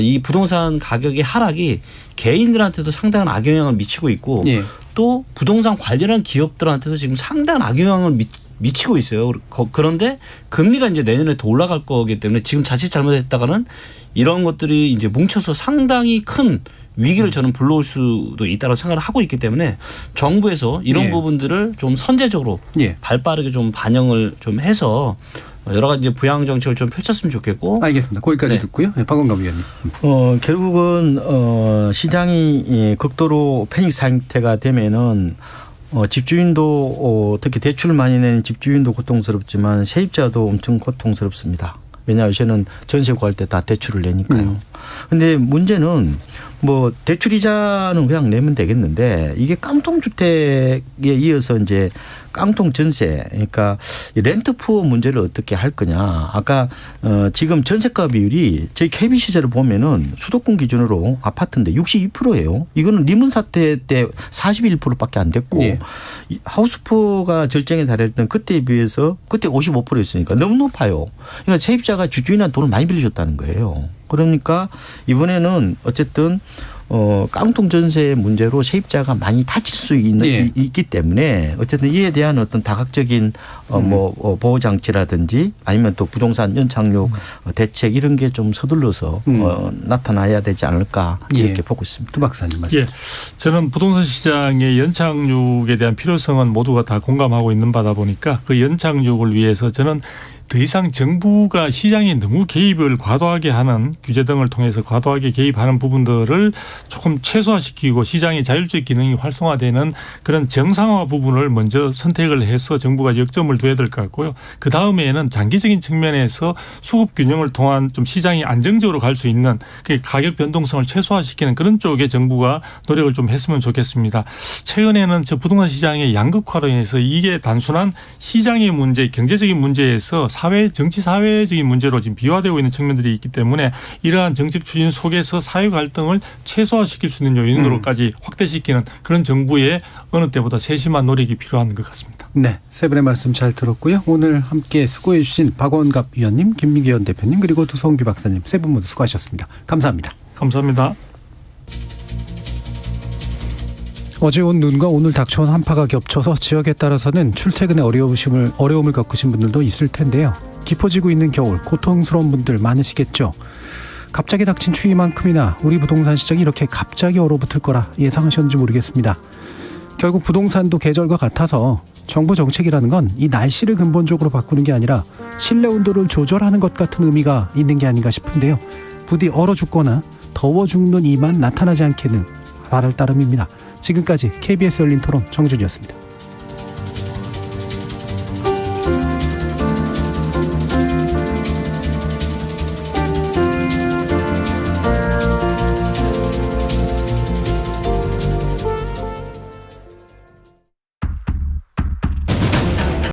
Speaker 7: 이 부동산 가격의 하락이 개인들한테도 상당한 악영향을 미치고 있고
Speaker 1: 예.
Speaker 7: 또 부동산 관련한 기업들한테도 지금 상당한 악영향을 미치고 있어요. 그런데 금리가 이제 내년에 더 올라갈 거기 때문에 지금 자칫 잘못했다가는 이런 것들이 이제 뭉쳐서 상당히 큰 위기를 저는 불러올 수도 있다고 생각을 하고 있기 때문에 정부에서 이런
Speaker 1: 예.
Speaker 7: 부분들을 좀 선제적으로
Speaker 1: 예.
Speaker 7: 발빠르게 좀 반영을 좀 해서 여러 가지 이제 부양 정책을 좀 펼쳤으면 좋겠고.
Speaker 1: 알겠습니다. 거기까지
Speaker 7: 네.
Speaker 1: 듣고요. 네, 박원갑 위원님.
Speaker 9: 결국은 시장이 극도로 패닉 상태가 되면은 집주인도 특히 대출 많이 내는 집주인도 고통스럽지만 세입자도 엄청 고통스럽습니다. 왜냐하면 요새는 전세 구할 때 다 대출을 내니까요. 근데 문제는 뭐 대출 이자는 그냥 내면 되겠는데 이게 깡통주택에 이어서 이제 깡통 전세, 그러니까 렌트 푸어 문제를 어떻게 할 거냐. 아까 지금 전세가 비율이 저희 KB 시세를 보면은 수도권 기준으로 아파트인데 62%예요. 이거는 리먼 사태 때 41%밖에 안 됐고
Speaker 1: 예.
Speaker 9: 하우스포가 절정에 달했던 그때에 비해서 그때 55%였으니까 너무 높아요. 그러니까 세입자가 주주인한테 돈을 많이 빌려줬다는 거예요. 그러니까 이번에는 어쨌든 깡통 전세 문제로 세입자가 많이 다칠 수 있기 때문에 어쨌든 이에 대한 어떤 다각적인 보호 장치라든지 아니면 또 부동산 연착륙 대책 이런 게 좀 서둘러서 나타나야 되지 않을까 이렇게
Speaker 1: 예.
Speaker 9: 보고 있습니다.
Speaker 1: 두 박사님 말씀.
Speaker 8: 예, 저는 부동산 시장의 연착륙에 대한 필요성은 모두가 다 공감하고 있는 바다 보니까 그 연착륙을 위해서 저는 더 이상 정부가 시장에 너무 개입을 과도하게 하는 규제 등을 통해서 과도하게 개입하는 부분들을 조금 최소화시키고 시장의 자율적 기능이 활성화되는 그런 정상화 부분을 먼저 선택을 해서 정부가 역점을 둬야 될 것 같고요. 그 다음에는 장기적인 측면에서 수급 균형을 통한 좀 시장이 안정적으로 갈 수 있는 가격 변동성을 최소화시키는 그런 쪽에 정부가 노력을 좀 했으면 좋겠습니다. 최근에는 저 부동산 시장의 양극화로 인해서 이게 단순한 시장의 문제, 경제적인 문제에서 정치 사회적인 문제로 지금 비화되고 있는 측면들이 있기 때문에 이러한 정책 추진 속에서 사회 갈등을 최소화시킬 수 있는 요인으로까지 확대시키는 그런 정부의 어느 때보다 세심한 노력이 필요한 것 같습니다.
Speaker 1: 네, 세 분의 말씀 잘 들었고요. 오늘 함께 수고해 주신 박원갑 위원님, 김미기현 대표님 그리고 두성규 박사님 세 분 모두 수고하셨습니다. 감사합니다.
Speaker 8: 감사합니다.
Speaker 1: 어제 온 눈과 오늘 닥쳐온 한파가 겹쳐서 지역에 따라서는 출퇴근에 어려움을 겪으신 분들도 있을 텐데요. 깊어지고 있는 겨울 고통스러운 분들 많으시겠죠. 갑자기 닥친 추위만큼이나 우리 부동산 시장이 이렇게 갑자기 얼어붙을 거라 예상하셨는지 모르겠습니다. 결국 부동산도 계절과 같아서 정부 정책이라는 건 이 날씨를 근본적으로 바꾸는 게 아니라 실내 온도를 조절하는 것 같은 의미가 있는 게 아닌가 싶은데요. 부디 얼어 죽거나 더워 죽는 이만 나타나지 않게는 바랄 따름입니다. 지금까지 KBS 열린 토론 정준이었습니다.